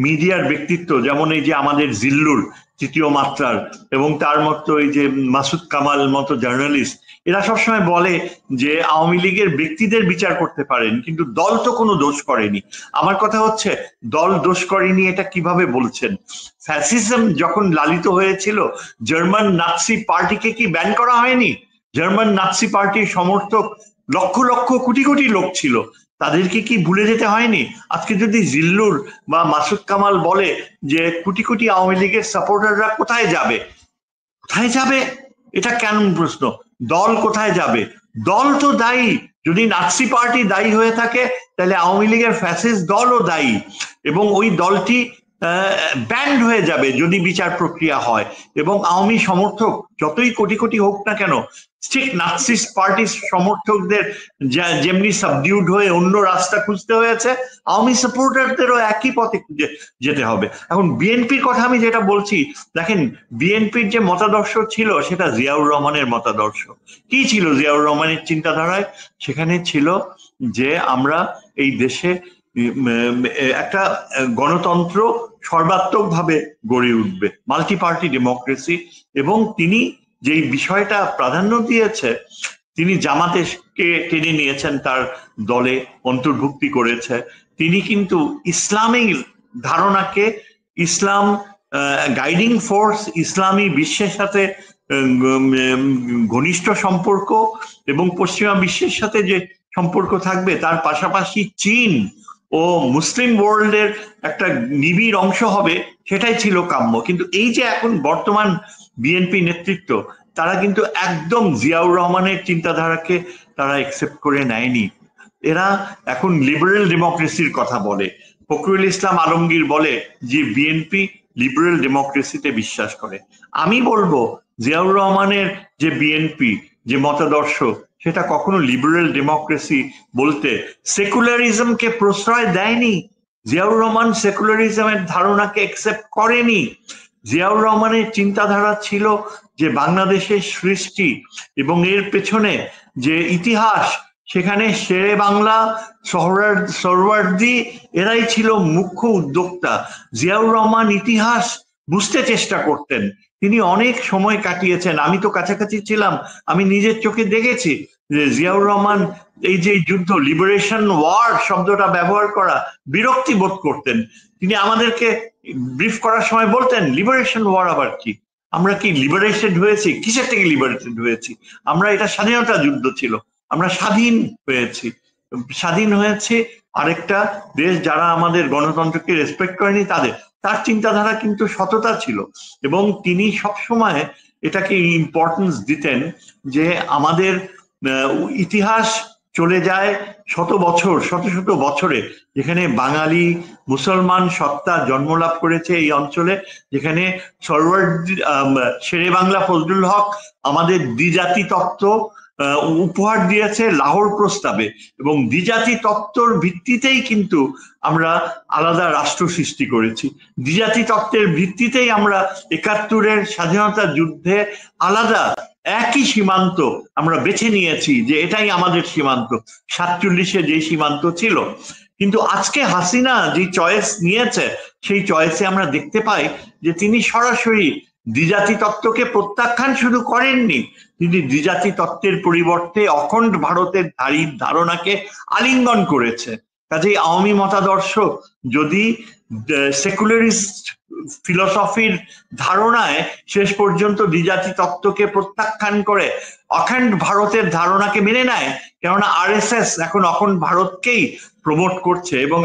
মিডিয়ার ব্যক্তিত্ব, যেমন এই যে আমাদের জিল্লুর তৃতীয় মাত্রার, এবং তার মতো এই যে মাসুদ কামাল মতো জার্নালিস্ট, এরা সবসময় বলে যে আওয়ামী লীগের ব্যক্তিদের বিচার করতে পারেন, কিন্তু দল তো কোনো দোষ করেনি। আমার কথা হচ্ছে, দল দোষ করেনি এটা কিভাবে বলছেন? ফ্যাসিজম যখন লালিত হয়েছিল, জার্মান নাৎসি পার্টিকে কি ব্যান করা হয়নি? জার্মান নাৎসি পার্টির সমর্থক লক্ষ লক্ষ কোটি কোটি লোক ছিল, তাদেরকে কি ভুলে যেতে হয়নি? আজকে যদি জিল্লুর বা মাসুদ কামাল বলে যে কোটি কোটি আওয়ামী লীগের সাপোর্টাররা কোথায় যাবে, কোথায় যাবে? এটা কেন প্রশ্ন? দল কোথায় যাবে? দল তো দায়ী। যদি নাৎসি পার্টি দায়ী হয়ে থাকে, তাহলে আওয়ামী লীগের ফ্যাসিস্ট দলও দায়ী, এবং ওই দলটি ব্যান্ড হয়ে যাবে যদি বিচার প্রক্রিয়া হয়। এবং আওয়ামী সমর্থক যতই কোটি কোটি হোক না কেন, ঠিক নাৎসিস পার্টির সমর্থকদের যেমনি সাবডিউড হয়ে অন্য রাস্তা খুঁজতে হয়েছে, আওয়ামী সাপোর্টারদেরও একই পথে যেতে হবে। এখন বিএনপির কথা আমি যেটা বলছি, দেখেন বিএনপির যে মতাদর্শ ছিল সেটা জিয়াউর রহমানের মতাদর্শ। কি ছিল জিয়াউর রহমানের চিন্তাধারায়? সেখানে ছিল যে আমরা এই দেশে একটা গণতন্ত্র সর্বাত্মকভাবে গড়ে উঠবে, মাল্টি পার্টি ডেমোক্রেসি। এবং তিনি যেই বিষয়টা প্রাধান্য দিয়েছে, তিনি জামাতকে টেনে নিয়েছেন, তার দলে অন্তর্ভুক্তি করেছে। তিনি কিন্তু ইসলামী ধারণাকে, ইসলাম গাইডিং ফোর্স, ইসলামী বিশ্বের সাথে ঘনিষ্ঠ সম্পর্ক এবং পশ্চিমা বিশ্বের সাথে যে সম্পর্ক থাকবে, তার পাশাপাশি চীন ও মুসলিম ওয়ার্ল্ডের একটা নিবিড় অংশ হবে, সেটাই ছিল কাম্য। কিন্তু এই যে এখন বর্তমান বিএনপি নেতৃত্ব, তারা কিন্তু একদম জিয়াউর রহমানের চিন্তাধারাকে তারা একসেপ্ট করে নেয়নি। এরা এখন লিবারেল ডেমোক্রেসির কথা বলে। ফখরুল ইসলাম আলমগীর বলে যে বিএনপি লিবারেল ডেমোক্রেসিতে বিশ্বাস করে। আমি বলবো জিয়াউর রহমানের যে বিএনপি, যে মতাদর্শ, সেটা কখনো লিবারেল ডেমোক্রেসি বলতে সেকুলারিজমকে প্রশ্রয় দেয়নি। জিয়াউর রহমান সেকুলারিজমের ধারণাকে একসেপ্ট করেনি। জিয়াউর রহমানের চিন্তাধারা ছিল যে বাংলাদেশের সৃষ্টি এবং এর পেছনে যে ইতিহাস, সেখানে শেরে বাংলা, সোহরাওয়ার্দী এরাই ছিল মুখ্য উদ্যোক্তা। জিয়াউর রহমান ইতিহাস বুঝতে চেষ্টা করতেন, তিনি অনেক সময় কাটিয়েছেন। আমি তো কাছাকাছি ছিলাম, আমি নিজের চোখে দেখেছি যে জিয়াউর রহমান এই যে যুদ্ধ, লিবারেশন ওয়ার শব্দটা ব্যবহার করা বিরক্তি বোধ করতেন। তিনি আমাদেরকে ব্রিফ করার সময় বলতেন, লিবারেশন ওয়ার আবার কি? আমরা কি লিবারেটেড হয়েছি? কিসের থেকে লিবারেটেড হয়েছি? আমরা, এটা স্বাধীনতা যুদ্ধ ছিল, আমরা স্বাধীন হয়েছি। স্বাধীন হয়েছে আরেকটা দেশ যারা আমাদের গণতন্ত্রকে রেসপেক্ট করেনি তাদের। তার চিন্তাধারা কিন্তু সততা ছিল, এবং তিনি সবসময় এটাকে ইম্পর্টেন্স দিতেন যে আমাদের ইতিহাস চলে যায় শত বছর, শত শত বছরে, যেখানে বাঙালি মুসলমান সত্তা জন্মলাভ করেছে এই অঞ্চলে, যেখানে শেরে বাংলা ফজলুল হক আমাদের দ্বিজাতি তত্ত্ব উপহার দিয়েছে লাহোর প্রস্তাবে, এবং দ্বিজাতি তত্ত্বর ভিত্তিতেই কিন্তু আমরা আলাদা রাষ্ট্র সৃষ্টি করেছি। দ্বিজাতি তত্ত্বের ভিত্তিতেই আমরা ৭১-এর স্বাধীনতা যুদ্ধে আলাদা একই সীমান্ত আমরা বেছে নিয়েছি, যে এটাই আমাদের সীমান্ত, ৪৭-এ যে সীমান্ত ছিল। কিন্তু আজকে হাসিনা যে চয়েস নিয়েছে, সেই চয়েসে আমরা দেখতে পাই যে তিনি সরাসরি দ্বিজাতি তত্ত্বকে প্রত্যাখ্যান শুধু করেননি, তিনি দ্বিজাতি তত্ত্বের পরিবর্তে অখণ্ড ভারতের ধারণাকে আলিঙ্গন করেছে। কাজেই আওয়ামী মতাদর্শ যদি সেকুলারিস্ট ফিলসফির ধারণায় শেষ পর্যন্ত দ্বিজাতি তত্ত্বকে প্রত্যাখ্যান করে অখণ্ড ভারতের ধারণাকে মেনে নেয়, কেননা আরএসএস এখন অখণ্ড ভারতকেই প্রমোট করছে, এবং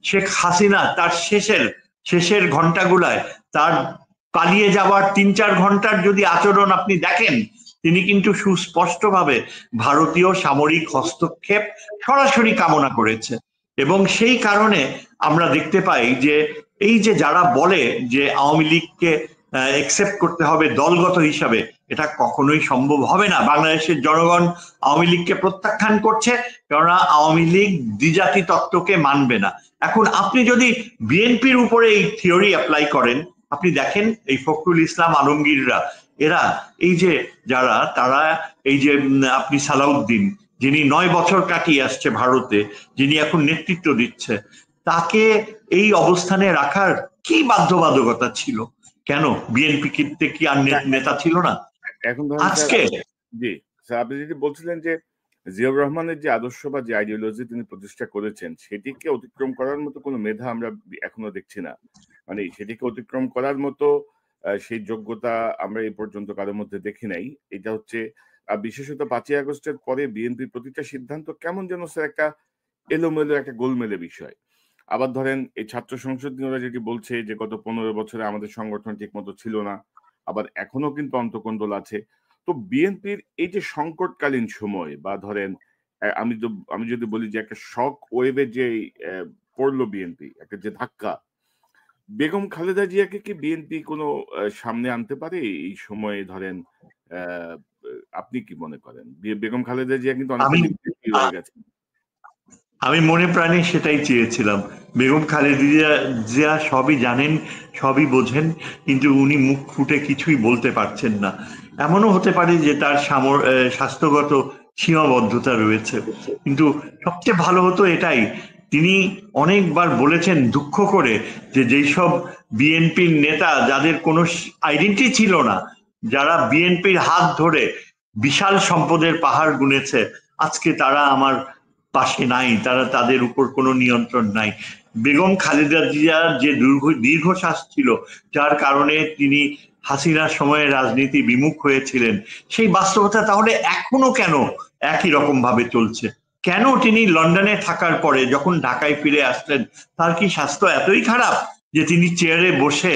শেখ হাসিনা তার শেষের ঘন্টাগুলায়, তার পালিয়ে যাওয়ার ৩-৪ ঘন্টার যদি আচরণ আপনি দেখেন, তিনি কিন্তু সুস্পষ্টভাবে ভারতীয় সামরিক হস্তক্ষেপ সরাসরি কামনা করেছে। এবং সেই কারণে আমরা দেখতে পাই যে এই যে যারা বলে যে আওয়ামী লীগকে একসেপ্ট করতে হবে দলগত হিসাবে, এটা কখনোই সম্ভব হবে না। বাংলাদেশের জনগণ আওয়ামী লীগকে প্রত্যাখ্যান করছে, কেননা আওয়ামী লীগ দ্বিজাতি তত্ত্বকে মানবে না। এখন আপনি যদি বিএনপির উপরে এই থিওরি অ্যাপ্লাই করেন, আপনি দেখেন এই ফখরুল ইসলাম আলমগীররা, এরা এই যে যারা, তারা এই যে আপনি সালাউদ্দিন, যিনি 9 বছর কাটিয়ে আসছে ভারতে, যিনি এখন নেতৃত্ব দিচ্ছে, তাকে এই অবস্থানে রাখার কি বাধ্যবাধকতা ছিল? কেন বিএনপি কি আর নেতা ছিল না? এখন ধরেন স্যার, আজকে জি স্যার, আপনি যেটি বলছিলেন যে জিয়াউর রহমানের যে আদর্শ বা যে আইডিওলজি তিনি প্রতিষ্ঠা করেছেন, সেটিকে অতিক্রম করার মতো কোনো মেধা আমরা এখনো দেখছি না। মানে সেটিকে অতিক্রম করার মতো সেই যোগ্যতা আমরা এই পর্যন্ত কারোর মধ্যে দেখি নাই। এটা হচ্ছে বিশেষত 5ই আগস্টের পরে বিএনপির প্রতিটা সিদ্ধান্ত কেমন যেন স্যার একটা এলোমেলো, একটা গোলমেলে বিষয়। আবার ধরেন এই ছাত্র সংসদ নিয়ে ওরা যেটি বলছে যে গত 15 বছরে আমাদের সংগঠন ঠিক মতো ছিল না, আবার এখনো কিন্তু অন্তকোন্দল আছে। তো বিএনপির এই যে সংকটকালীন সময় বা ধরেন আমি যদি বলি যে একটা শক ওয়েভে যে পড়লো বিএনপি, একটা যে ধাক্কা, বেগম খালেদা জিয়াকে কি বিএনপি কোনো সামনে আনতে পারে এই সময়ে? ধরেন আহ, আপনি কি মনে করেন? বেগম খালেদা জিয়া কিন্তু অনেকটা আমি হয়ে গেছে। আমি মনে প্রাণে সেটাই চেয়েছিলাম। বেগম খালেদা জিয়া সবই জানেন, সবই বোঝেন, কিন্তু উনি মুখ ফুটে কিছুই বলতে পারছেন না। এমনও হতে পারে যে তার স্বাস্থ্যগত সীমাবদ্ধতা রয়েছে, কিন্তু সবচেয়ে ভালো হতো এটাই, তিনি অনেকবার বলেছেন দুঃখ করে যে যেসব বিএনপির নেতা যাদের কোনো আইডেন্টিটি ছিল না, যারা বিএনপির হাত ধরে বিশাল সম্পদের পাহাড় গুনেছে, আজকে তারা আমার পাশে নাই, তাদের উপর কোনো নিয়ন্ত্রণ নাই। বেগম খালেদা জিয়ার যে দীর্ঘশ্বাস ছিল, যার কারণে তিনি হাসিনার সময়ে রাজনীতি বিমুখ হয়েছিলেন, সেই বাস্তবতা তাহলে এখনো কেন একই রকম ভাবে চলছে? কেন তিনি লন্ডনে থাকার পরে যখন ঢাকায় ফিরে আসলেন, তার কি স্বাস্থ্য এতই খারাপ যে তিনি চেয়ারে বসে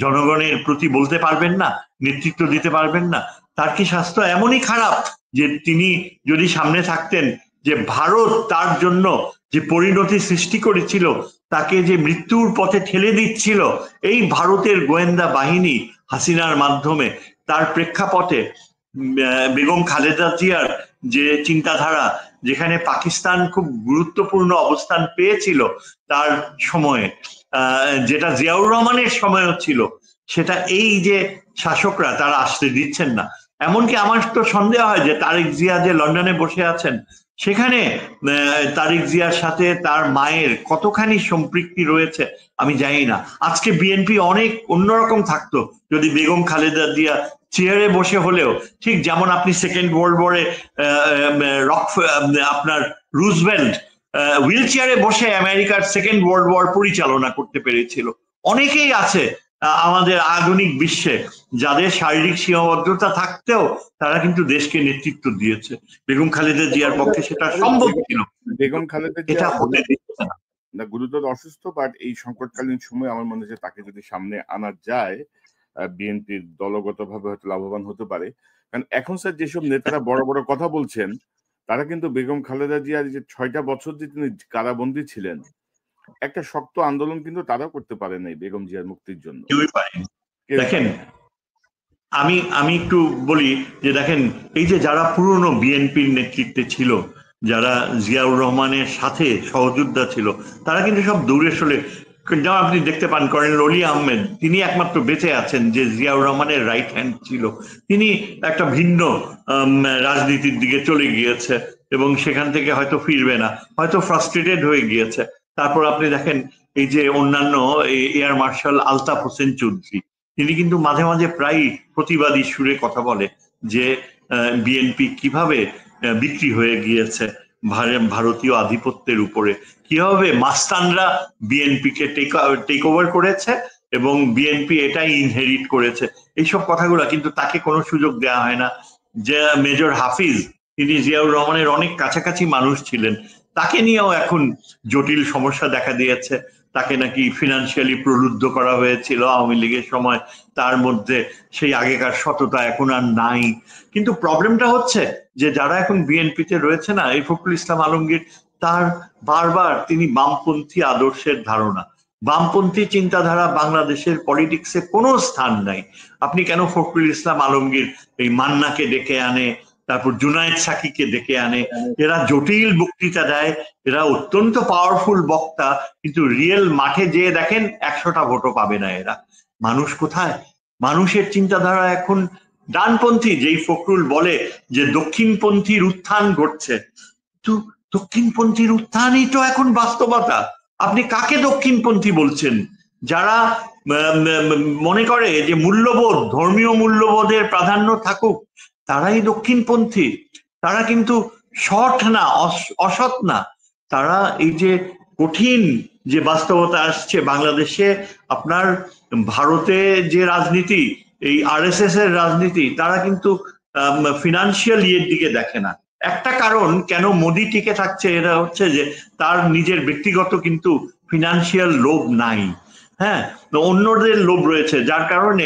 জনগণের প্রতি বলতে পারবেন না, নেতৃত্ব দিতে পারবেন না? তার কি স্বাস্থ্য এমনই খারাপ যে তিনি যদি সামনে থাকতেন, যে ভারত তার জন্য যে পরিণতি সৃষ্টি করেছিল, তাকে যে মৃত্যুর পথে ঠেলে দিচ্ছিল, এই ভারতের গোয়েন্দা বাহিনী হাসিনার মাধ্যমে, তার প্রেক্ষাপটে বেগম খালেদা জিয়ার যে চিন্তাধারা, যেখানে পাকিস্তান খুব গুরুত্বপূর্ণ অবস্থান পেয়েছিল তার সময়ে, যেটা জিয়াউর রহমানের সময়ও ছিল, সেটা এই যে শাসকরা তারা আসতে দিচ্ছেন না। এমনকি আমার তো সন্দেহ হয় যে তারেক জিয়া যে লন্ডনে বসে আছেন, সেখানে তারেক জিয়ার সাথে তার মায়ের কতখানি সম্পৃক্তি রয়েছে আমি জানি না। আজকে বিএনপি অনেক অন্যরকম থাকতো যদি বেগম খালেদা জিয়া চেয়ারে বসে হলেও, ঠিক যেমন আপনি সেকেন্ড ওয়ার্ল্ড ওয়ারে আপনার রুজভেল্ট হুইল চেয়ারে বসে আমেরিকার সেকেন্ড ওয়ার্ল্ড ওয়ার পরিচালনা করতে পেরেছিল। অনেকেই আছে আমাদের আধুনিক বিশ্বে যাদের শারীরিক সীমাবদ্ধতা থাকতেও তারা কিন্তু দেশকে নেতৃত্ব দিয়েছে। বেগম খালেদা জিয়ার পক্ষে সেটা সম্ভব ছিল। বেগম খালেদা জিয়া এটা হতে দিচ্ছে না, গুরুতর অসুস্থ, বাট এই সংকটকালীন সময় আমার মনে হয় তাকে যদি সামনে আনা যায়, বিএনপির দলগতভাবে হয়তো লাভবান হতে পারে। কারণ এখন স্যার যেসব নেতারা বড় বড় কথা বলছেন, তারা কিন্তু বেগম খালেদা জিয়ার যে 6টা বছর যে তিনি কারাবন্দী ছিলেন, একটা শক্ত আন্দোলন কিন্তু তারাও করতে পারে নাই বেগম জিয়ার মুক্তির জন্য। দেখেন, আমি একটু বলি যে দেখেন, এই যে যারা পুরনো বিএনপির নেতৃত্বে ছিল, যারা জিয়াউর রহমানের সাথে সহযোদ্ধা ছিল, তারা কিন্তু সব দূরে সরে, যেমন আপনি দেখতে পান কর্নেল অলি আহমেদ, তিনি একমাত্র বেঁচে আছেন যে জিয়াউর রহমানের রাইট হ্যান্ড ছিল। তিনি একটা ভিন্ন রাজনীতির দিকে চলে গিয়েছে এবং সেখান থেকে হয়তো ফিরবে না, হয়তো ফ্রাস্ট্রেটেড হয়ে গিয়েছে। তারপর আপনি দেখেন এই যে অন্যান্য এয়ার মার্শাল আলতাফ হোসেন চৌধুরী, তিনি কিন্তু মাঝে মাঝে প্রায় প্রতিবাদী সুরে কথা বলে যে বিএনপি কিভাবে বিক্রি হয়ে গিয়েছে ভারতীয় আধিপত্যের উপরে, কিভাবে মাস্তানরা বিএনপিকে টেক ওভার করেছে এবং বিএনপি এটাই ইনহেরিট করেছে। এইসব কথাগুলো কিন্তু তাকে কোনো সুযোগ দেওয়া হয় না। যে মেজর হাফিজ, তিনি জিয়াউর রহমানের অনেক কাছাকাছি মানুষ ছিলেন, তাকে নিয়েও এখন জটিল সমস্যা দেখা দিয়েছে। তাকে নাকি ফিনান্সিয়ালি প্রলুব্ধ করা হয়েছিল আওয়ামী লীগের সময়, তার মধ্যে সেই আগেকার সততা এখন আর নাই। কিন্তু প্রবলেমটা হচ্ছে যে যারা এখন বিএনপিতে রয়েছে না, এই ফখরুল ইসলাম আলমগীর, তার বারবার তিনি বামপন্থী আদর্শের ধারণা, বামপন্থী চিন্তাধারা বাংলাদেশের পলিটিক্সে কোনো স্থান নাই। আপনি কেন ফখরুল ইসলাম আলমগীর এই মান্নাকে ডেকে আনে, তারপর জুনায়েদ সাকিকে ডেকে আনে, এরা জটিল বক্তৃতা দেয়, এরা অত্যন্ত পাওয়ারফুল বক্তা, কিন্তু রিয়েল মাঠে যেয়ে দেখেন 100টা ভোটও পাবে না এরা। মানুষ কোথায়? মানুষের চিন্তাধারা এখন ডানপন্থী। যেই ফখরুল বলে যে দক্ষিণপন্থীর উত্থান ঘটছে, কিন্তু দক্ষিণপন্থীর উত্থানই তো এখন বাস্তবতা। আপনি কাকে দক্ষিণপন্থী বলছেন? যারা মনে করে যে মূল্যবোধ, ধর্মীয় মূল্যবোধের প্রাধান্য থাকুক, তারাই দক্ষিণপন্থী। তারা কিন্তু সৎ না, অসৎ না। তারা এই যে কঠিন যে বাস্তবতা আসছে বাংলাদেশে, আপনার ভারতে যে রাজনীতি, এই আরএসএস এর রাজনীতি, তারা কিন্তু ফিনান্সিয়াল ইয়ের দিকে দেখে না। একটা কারণ কেন মোদি টিকে থাকছে, এটা হচ্ছে যে তার নিজের ব্যক্তিগত কিন্তু ফিনান্সিয়াল লোভ নাই। হ্যাঁ, অন্যদের লোভ রয়েছে, যার কারণে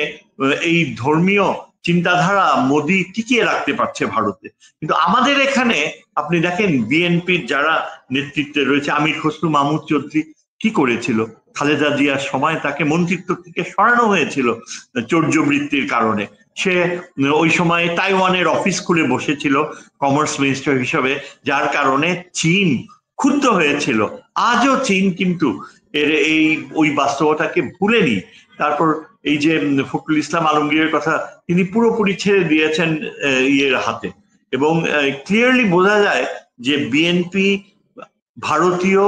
এই ধর্মীয় চিন্তাধারা মোদি টিকিয়ে রাখতে পারছে ভারতে। কিন্তু আমাদের এখানে আপনি দেখেন বিএনপির যারা নেতৃত্বে রয়েছে, আমির খসরু মাহমুদ চৌধুরী কি করেছিল? খালেদা জিয়ার সময় তাকে মন্ত্রিত্ব থেকে সরানো হয়েছিল চৌর্যবৃত্তির কারণে। সে ওই সময় তাইওয়ানের অফিস খুলে বসেছিল কমার্স মিনিস্টার হিসেবে, যার কারণে চীন ক্ষুব্ধ হয়েছিল। আজও চীন কিন্তু এই ওই বাস্তবতাকে ভুলেনি। তারপর এই যে ফখরুল ইসলাম আলমগীরের কথা, তিনি পুরোপুরি ছেড়ে দিয়েছেন ইয়ের হাতে, এবং ক্লিয়ারলি বোঝা যায় যে বিএনপি ভারতীয়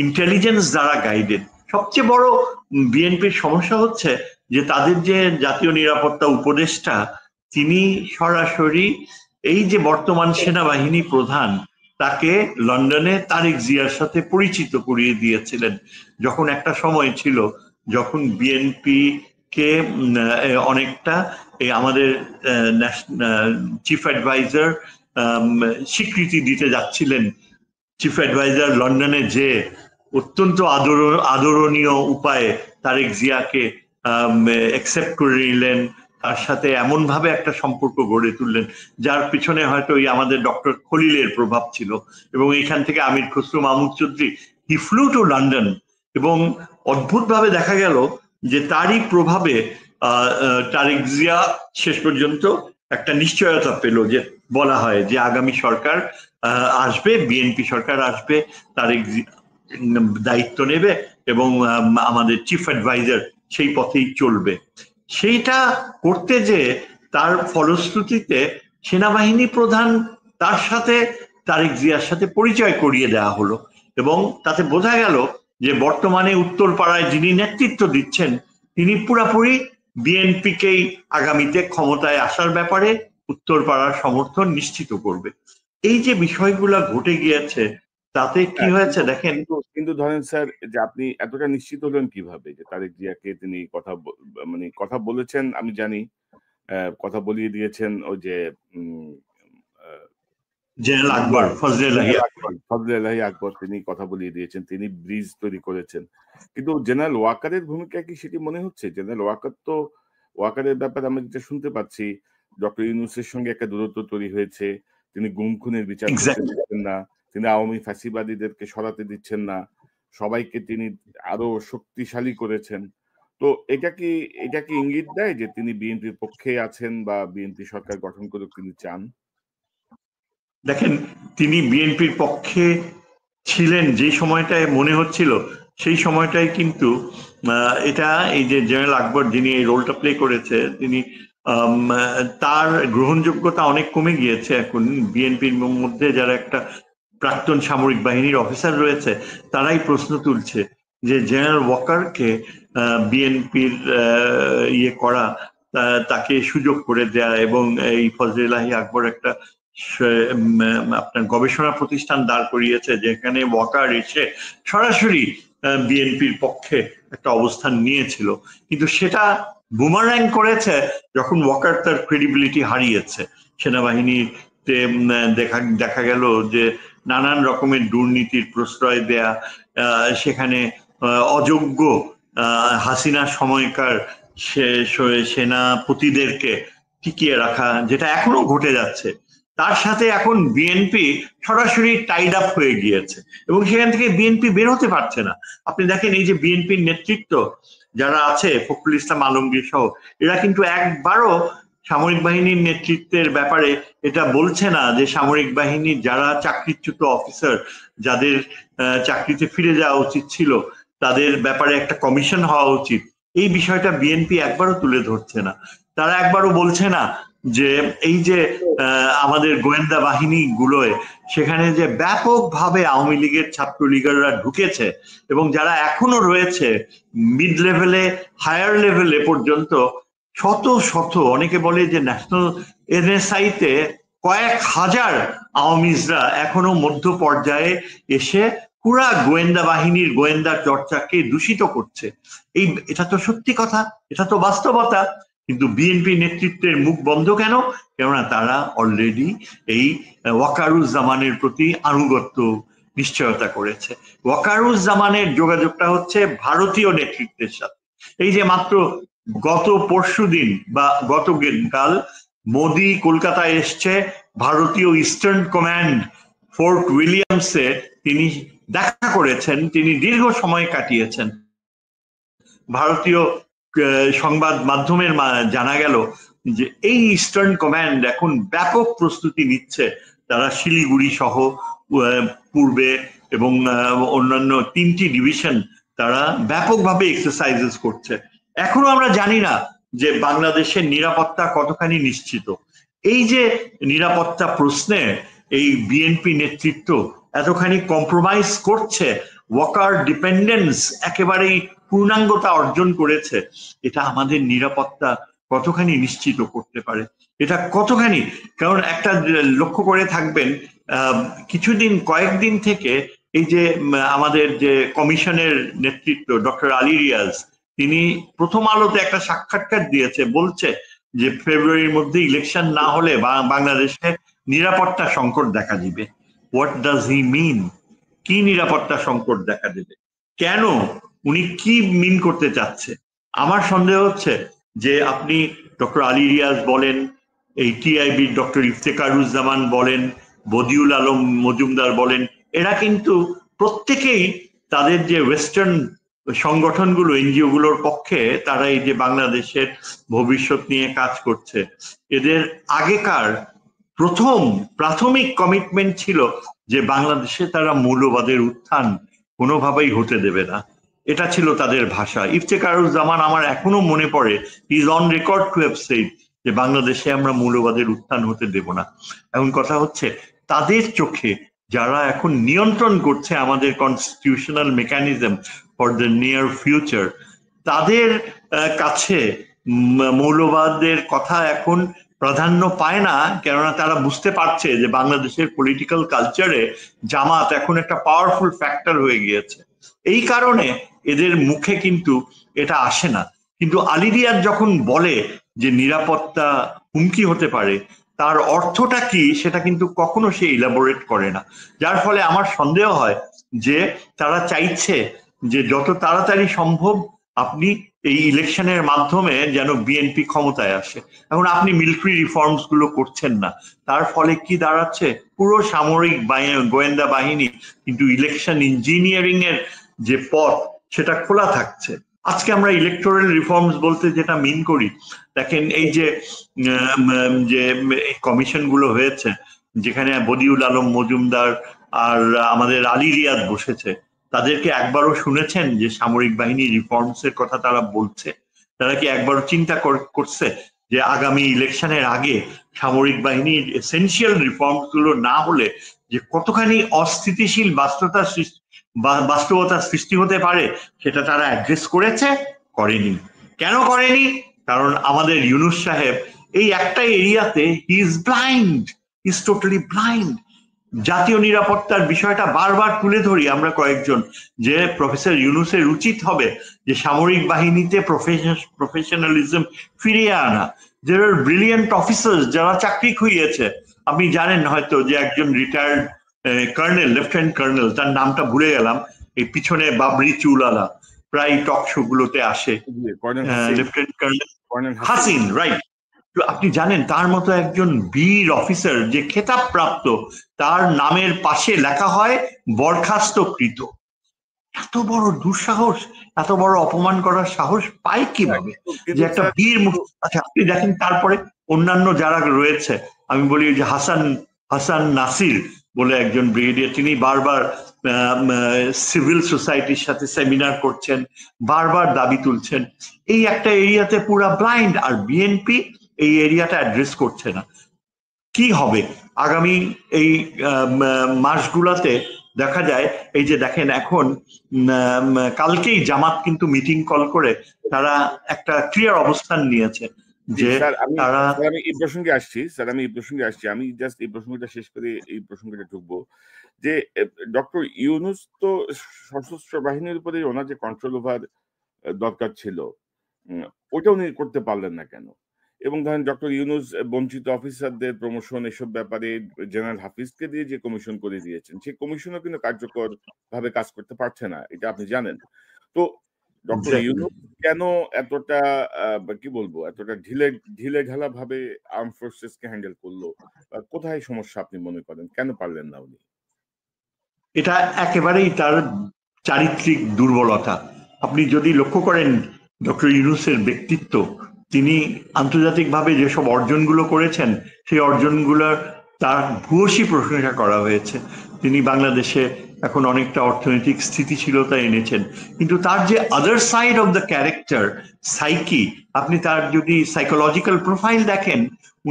ইন্টেলিজেন্স দ্বারা গাইডেড। সবচেয়ে বড় বিএনপির সমস্যা হচ্ছে যে তাদের যে জাতীয় নিরাপত্তা উপদেষ্টা, তিনি সরাসরি এই যে বর্তমান সেনাবাহিনী প্রধান, তাকে লন্ডনে তারেক জিয়ার সাথে পরিচিত করিয়ে দিয়েছিলেন। যখন একটা সময় ছিল যখন বিএনপি কে অনেকটা এই আমাদের চিফ অ্যাডভাইজার স্বীকৃতি দিতে যাচ্ছিলেন, চিফ অ্যাডভাইজার লন্ডনে যে অত্যন্ত আদরণীয় উপায়ে তারেক জিয়াকে অ্যাকসেপ্ট করে নিলেন, তার সাথে এমন ভাবে একটা সম্পর্ক গড়ে তুললেন যার পিছনে হয়তো এই আমাদের ডক্টর খলিলের প্রভাব ছিল। এবং এখান থেকে আমির খসরু মাহমুদ চৌধুরী হি ফ্লু টু লন্ডন, এবং অদ্ভুত ভাবে দেখা গেল যে তারই প্রভাবে তারেক জিয়া শেষ পর্যন্ত একটা নিশ্চয়তা পেল, যে বলা হয় যে আগামী সরকার আসবে, বিএনপি সরকার আসবে, তারেক দায়িত্ব নেবে এবং আমাদের চিফ অ্যাডভাইজার সেই পথেই চলবে। সেইটা করতে যে তার ফলশ্রুতিতে সেনাবাহিনী প্রধান তার সাথে তারেক জিয়ার সাথে পরিচয় করিয়ে দেওয়া হলো, এবং তাতে বোঝা গেল যে বর্তমানে উত্তরপাড়ায় যিনি নেতৃত্ব দিচ্ছেন, তিনি পুরাপুরি বিএনপিকেই আগামীতে ক্ষমতায় আসার ব্যাপারে উত্তরপাড়ার সমর্থন নিশ্চিত করবে। এই যে বিষয়গুলা ঘটে গিয়েছে, তাতে কি হয়েছে দেখেন। কিন্তু ধরেন স্যার, যে আপনি এতটা নিশ্চিত হলেন কিভাবে যে তারেক জিয়াকে তিনি কথা বলেছেন? আমি জানি কথা বলিয়ে দিয়েছেন ওই যে জেনারেল আকবর, ফজলে আকবর, তিনি কথা বলিয়ে দিয়েছেন, তিনি ব্রিজ তৈরি করেছেন। কিন্তু জেনারেল ওয়াকারের ভূমিকা কি সেটি মনে হচ্ছে? জেনারেল ওয়াকারের ব্যাপারে আমরা যেটা শুনতে পাচ্ছি, ডক্টর ইউনূসের সঙ্গে একটা দূরত্ব তৈরি হয়েছে, তিনি গুম খুনের বিচার করতে দিচ্ছেন না, তিনি আওয়ামী ফ্যাসিবাদীদেরকে সরাতে দিচ্ছেন না, সবাইকে তিনি আরো শক্তিশালী করেছেন। তো এটা কি ইঙ্গিত দেয় যে তিনি বিএনপির পক্ষে আছেন বা বিএনপি সরকার গঠন করুক তিনি চান? দেখেন, তিনি বিএনপির পক্ষে ছিলেন যে সময়টায় মনে হচ্ছিল, সেই সময়টাই কিন্তু এটা এই যে জেনারেল আকবর যিনি এই রোলটা প্লে করেছে, তিনি তার গ্রহণযোগ্যতা অনেক কমে গিয়েছে এখন। বিএনপির মধ্যে যারা একটা প্রাক্তন সামরিক বাহিনীর অফিসার রয়েছে, তারাই প্রশ্ন তুলছে যে জেনারেল ওয়াকারকে বিএনপির ইয়ে করা, তাকে সুযোগ করে দেয়া, এবং এই ফজলে আকবর একটা আপনার গবেষণা প্রতিষ্ঠান দাঁড় করিয়েছে যেখানে ওয়াকার এসে সরাসরি বিএনপির পক্ষে একটা অবস্থান নিয়েছিল। কিন্তু সেটা বুমারাং করেছে যখন ওয়াকার তার ক্রেডিবিলিটি হারিয়েছে। সেনাবাহিনীতে দেখা গেল যে নানান রকমের দুর্নীতির প্রশ্রয় দেয়া, সেখানে অযোগ্য হাসিনা সময়কার সেনাপতিদেরকে টিকিয়ে রাখা, যেটা এখনো ঘটে যাচ্ছে। তার সাথে এখন বিএনপি সরাসরি টাইড আপ হয়ে গিয়েছে এবং সেখান থেকে বিএনপি বের হতে পারছে না। আপনি দেখেন এই যে বিএনপির নেতৃত্ব যারা আছে, ফখরুল ইসলাম আলমগীর সহ, এরা কিন্তু একবারও সামরিক বাহিনীর নেতৃত্বের ব্যাপারে এটা বলছে না যে সামরিক বাহিনীর যারা চাকরিচ্যুত অফিসার, যাদের চাকরিতে ফিরে যাওয়া উচিত ছিল, তাদের ব্যাপারে একটা কমিশন হওয়া উচিত। এই বিষয়টা বিএনপি একবারও তুলে ধরছে না। তারা একবারও বলছে না যে এই যে আমাদের গোয়েন্দা বাহিনী গুলোয় সেখানে যে ব্যাপকভাবে আওয়ামী লীগের ছাত্রলীগেরা ঢুকেছে এবং যারা এখনো রয়েছে মিড লেভেলে হায়ার লেভেলে পর্যন্ত শত শত, অনেকে বলে যে ন্যাশনাল এনএসআই তে কয়েক হাজার আওয়ামীরা এখনো মধ্য পর্যায়ে এসে পুরা গোয়েন্দা বাহিনীর গোয়েন্দা চর্চাকে দূষিত করছে। এটা তো সত্যি কথা, এটা তো বাস্তবতা। কিন্তু বিএনপি নেতৃত্বের মুখ বন্ধ কেন? কেননা তারা অলরেডি এই ওয়াকারুজ্জামানের প্রতি আনুগত্য নিশ্চয়তা করেছে। ওয়াকারুজ্জামানের যোগাযোগটা হচ্ছে ভারতীয় নেতৃত্বের সাথে। এই যে মাত্র গত পরশুদিন বা গতকাল মোদি কলকাতায় এসছে, ভারতীয় ইস্টার্ন কমান্ড ফোর্ট উইলিয়ামসে তিনি দেখা করেছেন, তিনি দীর্ঘ সময় কাটিয়েছেন। ভারতীয় সংবাদ মাধ্যমের জানা গেল যে এই ইস্টার্ন কমান্ড এখন ব্যাপক প্রস্তুতি নিচ্ছে। তারা শিলিগুড়ি সহ পূর্বে এবং অন্যান্য 3টি ডিভিশন তারা ব্যাপকভাবে এক্সারসাইজেস করছে। এখনো আমরা জানি না যে বাংলাদেশের নিরাপত্তা কতখানি নিশ্চিত। এই যে নিরাপত্তা প্রশ্নে এই বিএনপি নেতৃত্ব এতখানি কম্প্রোমাইজ করছে, ওয়াকার ডিপেন্ডেন্স একেবারেই পূর্ণাঙ্গতা অর্জন করেছে, এটা আমাদের নিরাপত্তা কতখানি নিশ্চিত করতে পারে, এটা কতখানি। কারণ একটা লক্ষ্য করে থাকবেন, কয়েকদিন থেকে এই যে আমাদের যে কমিশনের নেতৃত্ব ডক্টর আলী রিয়াজ, তিনি প্রথম আলোতে একটা সাক্ষাৎকার দিয়েছে, বলছে যে ফেব্রুয়ারির মধ্যে ইলেকশন না হলে বাংলাদেশে নিরাপত্তা সংকট দেখা দিবে। হোয়াট ডাজ হি মিন? কি নিরাপত্তা সংকট দেখা দেবে? কেন? উনি কি মিন করতে চাচ্ছে? আমার সন্দেহ হচ্ছে যে আপনি ডক্টর আলী রিয়াজ বলেন, এই টিআইবির ডক্টর ইফতেখারুজ্জামান বলেন, বদিউল আলম মজুমদার বলেন, এরা কিন্তু প্রত্যেকেই তাদের যে ওয়েস্টার্ন সংগঠনগুলো, এনজিও গুলোর পক্ষে তারা এই যে বাংলাদেশের ভবিষ্যৎ নিয়ে কাজ করছে। এদের আগেকার প্রাথমিক কমিটমেন্ট ছিল যে বাংলাদেশে তারা মৌলবাদের উত্থান কোনোভাবেই হতে দেবে না, এটা ছিল তাদের ভাষা। ইফতেখারুজ্জামান, আমার এখনো মনে পড়ে, is on record to have said যে বাংলাদেশে আমরা মৌলবাদের উত্থান হতে দেব না। এখন কথা হচ্ছে তাদের চোখে যারা এখন নিয়ন্ত্রণ করছে আমাদের constitutional mechanism for the near future, তাদের কাছে মৌলবাদের কথা এখন প্রাধান্য পায় না, কেননা তারা বুঝতে পারছে যে বাংলাদেশের পলিটিক্যাল কালচারে জামাত এখন একটা পাওয়ারফুল ফ্যাক্টর হয়ে গিয়েছে। এই কারণে এদের মুখে কিন্তু এটা আসে না। কিন্তু আলী রিয়াজ যখন বলে যে নিরাপত্তা হুমকি হতে পারে, তার অর্থটা কি সেটা কিন্তু কখনো সে ইলাবোরেট করে না। যার ফলে আমার সন্দেহ হয় যে তারা চাইছে যে যত তাড়াতাড়ি সম্ভব আপনি এই ইলেকশনের মাধ্যমে যেন বিএনপি ক্ষমতায় আসে। এখন আপনি মিলিটারি রিফর্মস গুলো করছেন না, তার ফলে কি দাঁড়াচ্ছে? পুরো সামরিক গোয়েন্দা বাহিনী কিন্তু ইলেকশন ইঞ্জিনিয়ারিং এর যে পথ সেটা খোলা থাকছে। আজকে আমরা ইলেকটোরাল রিফর্মস বলতে যেটা মিন করি, দেখেন এই যে কমিশন গুলো হয়েছে, যেখানে বদিউল আলম মজুমদার আর আমাদের আলী রিয়াজ বসেছে, তাদেরকে একবারও শুনেছেন যে সামরিক বাহিনী রিফর্মস এর কথা তারা বলছে? তারা কি একবারও চিন্তা করছে যে আগামী ইলেকশনের আগে সামরিক বাহিনীর এসেনশিয়াল রিফর্মস গুলো না হলে যে কতখানি অস্থিতিশীল বাস্তবতা সৃষ্টি হতে পারে সেটা তারা অ্যাড্রেস করেছে? করেনি। কেন করেনি? কারণ আমাদের ইউনূস সাহেব এই একটা এরিয়াতে he is blind, he is totally blind. জাতীয় নিরাপত্তার বিষয়টা বারবার তুলে ধরি আমরা কয়েকজন, যে প্রফেসর ইউনূসের উচিত হবে যে সামরিক বাহিনীতে প্রফেশনালিজম ফিরিয়ে আনা। দেয়ার আর ব্রিলিয়েন্ট অফিসার্স যারা চাকরি খুইয়েছে। আপনি জানেন হয়তো যে একজন রিটায়ার্ড কর্নেল, লেফটেন্যান্ট কর্নেল, তার নামটা ভুলে গেলাম, এই পিছনে বাবরি চুলালা প্রায় টক শো গুলোতে আসে, লেফটেন্যান্ট কর্নেল হাসিন, রাইট। আপনি জানেন তার মতো একজন বীর অফিসার যে খেতাব প্রাপ্ত, তার নামের পাশে লেখা হয় বরখাস্তকৃত। এত বড় দুঃসাহস, এত বড় অপমান করার সাহস পায় কিভাবে যে একটা বীর? আচ্ছা, আপনি দেখেন তারপরে অন্যান্য যারা রয়েছে, আমি বলি যে হাসান নাসির বলে একজন ব্রিগেডিয়ার, তিনি বারবার সিভিল সোসাইটির সাথে সেমিনার করছেন, বারবার দাবি তুলছেন। এই একটা এরিয়াতে পুরা ব্লাইন্ড। আর বিএনপি এই এরিয়াটা অ্যাড্রেস করছে না। কি হবে আগামী এই মাসগুলাতে দেখা যায়, এই যে দেখেন এখন কালকেই জামাত কিন্তু মিটিং কল করে তারা একটা ক্লিয়ার অবস্থান নিয়েছে যে তারা আমি এই প্রসঙ্গে আসছি স্যার, আমি এই প্রসঙ্গে আসছি, আমি জাস্ট এই প্রসঙ্গটা শেষ করে এই প্রসঙ্গটা ঢুকবো যে ডক্টর ইউনূস তো সশস্ত্র বাহিনীর উপরে ওনার যে কন্ট্রোল ওভার দরকার ছিল ওটা উনি করতে পারলেন না কেন? এবং ধরেন ডক্টর ইউনূস বঞ্চিত অফিসারদের প্রমোশন এসব ব্যাপারে জেনারেল হাফিজকে দিয়ে যে কমিশন করে দিয়েছেন, সেই কমিশনও কিন্তু কার্যকর ভাবে কাজ করতে পারছে না, এটা আপনি জানেন। তো ডক্টর ইউনূস কেন এতটা কি বলবো এতটা ঢিলে ঢালা ভাবে আর্ম ফোর্সেস কে হ্যান্ডেল করলো? কোথায় সমস্যা আপনি মনে করেন, কেন পারলেন না উনি? এটা একেবারেই তার চারিত্রিক দুর্বলতা। আপনি যদি লক্ষ্য করেন ডক্টর ইউনূসের ব্যক্তিত্ব, তিনি আন্তর্জাতিকভাবে যেসব অর্জনগুলো করেছেন সেই অর্জনগুলোর তার ভূয়সী প্রশংসা করা হয়েছে। তিনি বাংলাদেশে এখন অনেকটা অর্থনৈতিক স্থিতিশীলতা এনেছেন, কিন্তু তার যে other side of the character, psyche, আপনি তার যদি সাইকোলজিক্যাল প্রোফাইল দেখেন,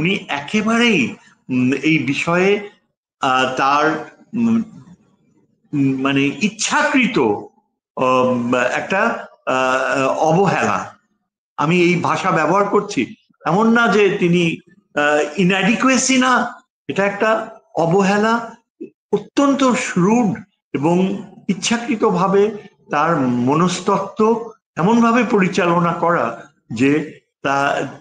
উনি একেবারেই এই বিষয়ে তার মানে ইচ্ছাকৃত একটা অবহেলা, আমি এই ভাষা ব্যবহার করছি, এমন না যে তিনি ইনঅ্যাডিকুয়েসি না, এটা একটা অবহেলা, অত্যন্ত শ্রুড এবং ইচ্ছাকৃতভাবে তার মনস্তত্ত্ব এমনভাবে পরিচালনা করা যে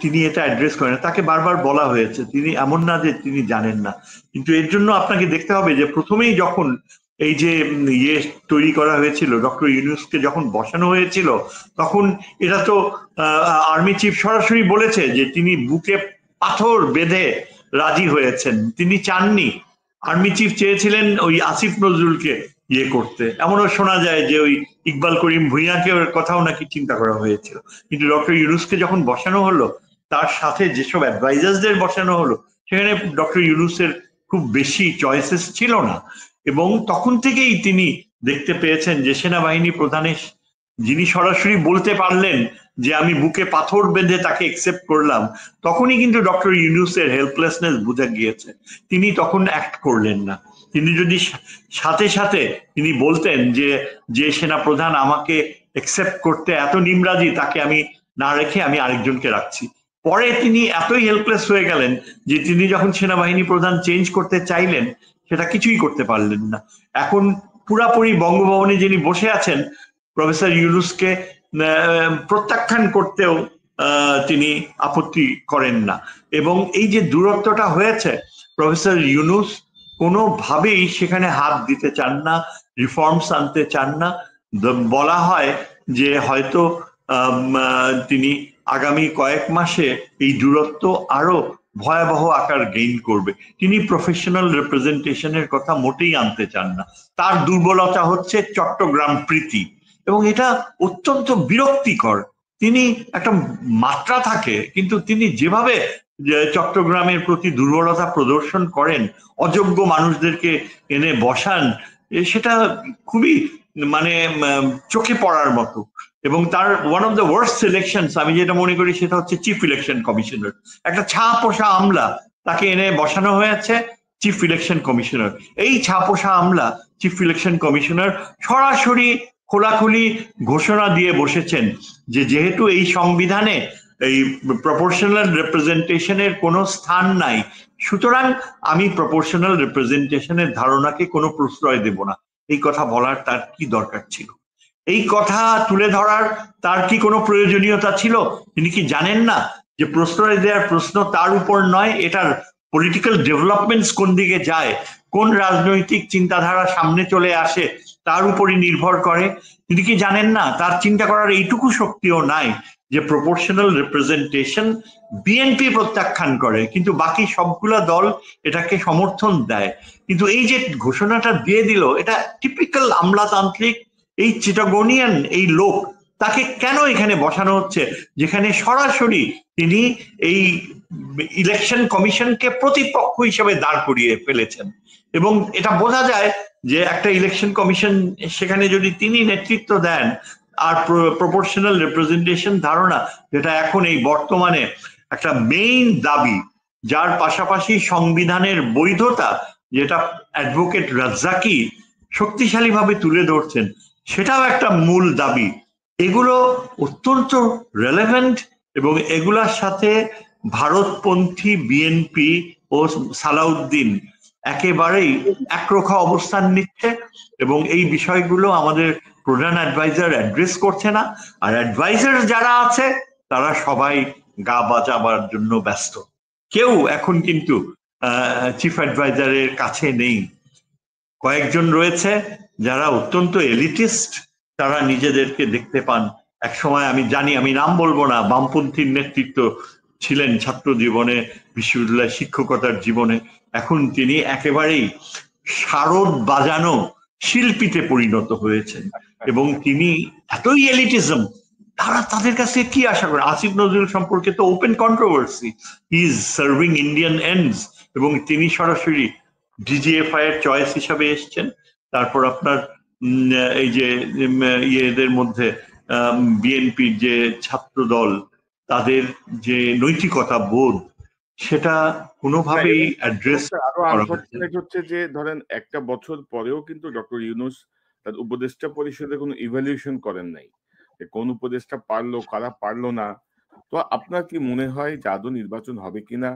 তিনি এটা অ্যাড্রেস করেন। তাকে বারবার বলা হয়েছে, তিনি এমন না যে তিনি জানেন না, কিন্তু এর জন্য আপনাকে দেখতে হবে যে প্রথমেই যখন এই যে তৈরি করা হয়েছিল, ডক্টর ইউনূসকে যখন বসানো হয়েছিল, তখন এটা তো আর্মি চিফ সরাসরি বলেছে যে তিনি বুকে পাথর বেঁধে রাজি হয়েছেন, তিনি চাননি। আর্মি চিফ চেয়েছিলেন ওই আসিফ নজরুলকে করতে, এমনও শোনা যায় যে ওই ইকবাল করিম ভুঁইয়াকে কথাও নাকি চিন্তা করা হয়েছিল। কিন্তু ডক্টর ইউনূসকে যখন বসানো হলো, তার সাথে যেসব অ্যাডভাইজার্সদের বসানো হলো, সেখানে ডক্টর ইউনূসের খুব বেশি চয়েসেস ছিল না। এবং তখন থেকেই তিনি দেখতে পেয়েছেন যে সেনাবাহিনী প্রধানের যিনি সরাসরি বলতে পারলেন যে আমি বুকে পাথর বেঁধে তাকে একসেপ্ট করলাম, তখনই কিন্তু ডক্টর ইউনূসের হেল্পলেসনেস বোঝা গিয়েছে। তিনি তখন অ্যাক্ট করলেন না। তিনি যদি সাথে সাথে তিনি বলতেন যে যে সেনা প্রধান আমাকে একসেপ্ট করতে এত নিমরাজি, তাকে আমি না রেখে আমি আরেকজনকে রাখছি। পরে তিনি এতই হেল্পলেস হয়ে গেলেন যে তিনি যখন সেনাবাহিনী প্রধান চেঞ্জ করতে চাইলেন, সেটা কিছুই করতে পারলেন না। এখন পুরাপুরি বঙ্গভবনে যিনি বসে আছেন, প্রফেসর ইউনূসকে প্রত্যাখ্যান করতেও তিনি আপত্তি করেন না। এবং এই যে দূরত্বটা হয়েছে, প্রফেসর ইউনূস কোনোভাবেই সেখানে হাত দিতে চান না, রিফর্মস আনতে চান না। বলা হয় যে হয়তো তিনি আগামী কয়েক মাসে এই দূরত্ব আরো ভয়াবহ আকার গেইন করবে। তিনি প্রফেশনাল রিপ্রেজেন্টেশনের কথা মোটেই আনতে চান না। তার দুর্বলতা হচ্ছে চট্টগ্রাম প্রীতি, এবং এটা অত্যন্ত বিরক্তিকর। তিনি একটা মাত্রা থাকে, কিন্তু তিনি যেভাবে চট্টগ্রামের প্রতি দুর্বলতা প্রদর্শন করেন, অযোগ্য মানুষদেরকে এনে বসান, সেটা খুবই মানে চোখে পড়ার মতো। এবং তার one of the worst selections আমি যেটা মনে করি সেটা হচ্ছে চিফ ইলেকশন কমিশনার। একটা ছাপোষা আমলা, তাকে এনে বসানো হয়েছে চিফ ইলেকশন কমিশনার। এই ছাপোষা আমলা চিফ ইলেকশন কমিশনার সরাসরি খোলাখুলি ঘোষণা দিয়ে বসেছেন যে যেহেতু এই সংবিধানে এই প্রপোর্শনাল রিপ্রেজেন্টেশনের কোনো স্থান নাই, সুতরাং আমি প্রপোর্শনাল রিপ্রেজেন্টেশনের ধারণাকে কোনো প্রশ্রয় দেব না। এই কথা বলার তার কি দরকার ছিল? এই কথা তুলে ধরার তার কি কোনো প্রয়োজনীয়তা ছিল? তিনি কি জানেন না যে প্রশ্রয় দেওয়ার প্রশ্ন তার উপর নয়, এটার পলিটিক্যাল ডেভেলপমেন্টস কোন দিকে যায়, কোন রাজনৈতিক চিন্তাধারা সামনে চলে আসে, তার উপরই নির্ভর করে? তিনি কি জানেন না তার চিন্তা করার এইটুকু শক্তিও নাই যে প্রপোর্শনাল রিপ্রেজেন্টেশন বিএনপি প্রত্যাখ্যান করে, কিন্তু বাকি সবগুলা দল এটাকে সমর্থন দেয়। কিন্তু এই যে ঘোষণাটা দিয়ে দিল, এটা টিপিক্যাল আমলাতান্ত্রিক। এই চিটাগোনিয়ান এই লোক, তাকে কেন এখানে বসানো হচ্ছে যেখানে সরাসরি তিনি এই ইলেকশন কমিশনকে প্রতিপক্ষ হিসেবে দাঁড় করিয়ে ফেলেছেন? এবং এটা বোঝা যায় যে একটা ইলেকশন কমিশন সেখানে যদি তিনি নেতৃত্ব দেন, আর প্রপোর্শনাল রিপ্রেজেন্টেশন ধারণা যেটা এখন এই বর্তমানে একটা মেইন দাবি, যার পাশাপাশি সংবিধানের বৈধতা যেটা অ্যাডভোকেট রাজ্জাকি শক্তিশালীভাবে তুলে ধরছেন, সেটাও একটা মূল দাবি। এগুলো অত্যন্ত রেলেভেন্ট এবং এগুলার সাথে ভারতপন্থী বিএনপি ও সালাউদ্দিন একেবারেই একরোখা অবস্থান নিচ্ছে এবং এই বিষয়গুলো আমাদের প্রধান অ্যাডভাইজার অ্যাড্রেস করছে না। আর অ্যাডভাইজার যারা আছে তারা সবাই গা বাঁচাবার জন্য ব্যস্ত। কেউ এখন কিন্তু চিফ অ্যাডভাইজারের কাছে নেই। কয়েকজন রয়েছে যারা অত্যন্ত এলিটিস্ট, তারা নিজেদেরকে দেখতে পান। এক সময় আমি জানি, আমি নাম বলবো না, বামপন্থীর নেতৃত্ব ছিলেন ছাত্র জীবনে, বিশ্ববিদ্যালয় শিক্ষকতার জীবনে। এখন তিনি একেবারেই শারদ বাজানো শিল্পীতে পরিণত হয়েছেন এবং তিনি এতই এলিটিজম, তারা তাদের কাছে কি আশা করে? আসিফ নজরুল সম্পর্কে তো open controversy, he is serving Indian ends এবং তিনি সরাসরি ডিজিএফআই এর চয়েস হিসাবে এসছেন। তারপর আপনার এই যে ইয়েদের মধ্যে বিএনপির যে ছাত্র দল, তাদের যে নৈতিকতা বোধ, সেটা কোনোভাবেই অ্যাড্রেস আরো আনফরচুনেট হচ্ছে যে ধরেন একটা বছর পরেও কিন্তু ডক্টর ইউনূস তার উপদেষ্টা পরিষদে কোনো ইভ্যালুয়েশন করেন নাই, কোন উপদেষ্টা পারলো কারা পারলো না। তো আপনার কি মনে হয় যে আদৌ নির্বাচন হবে কিনা,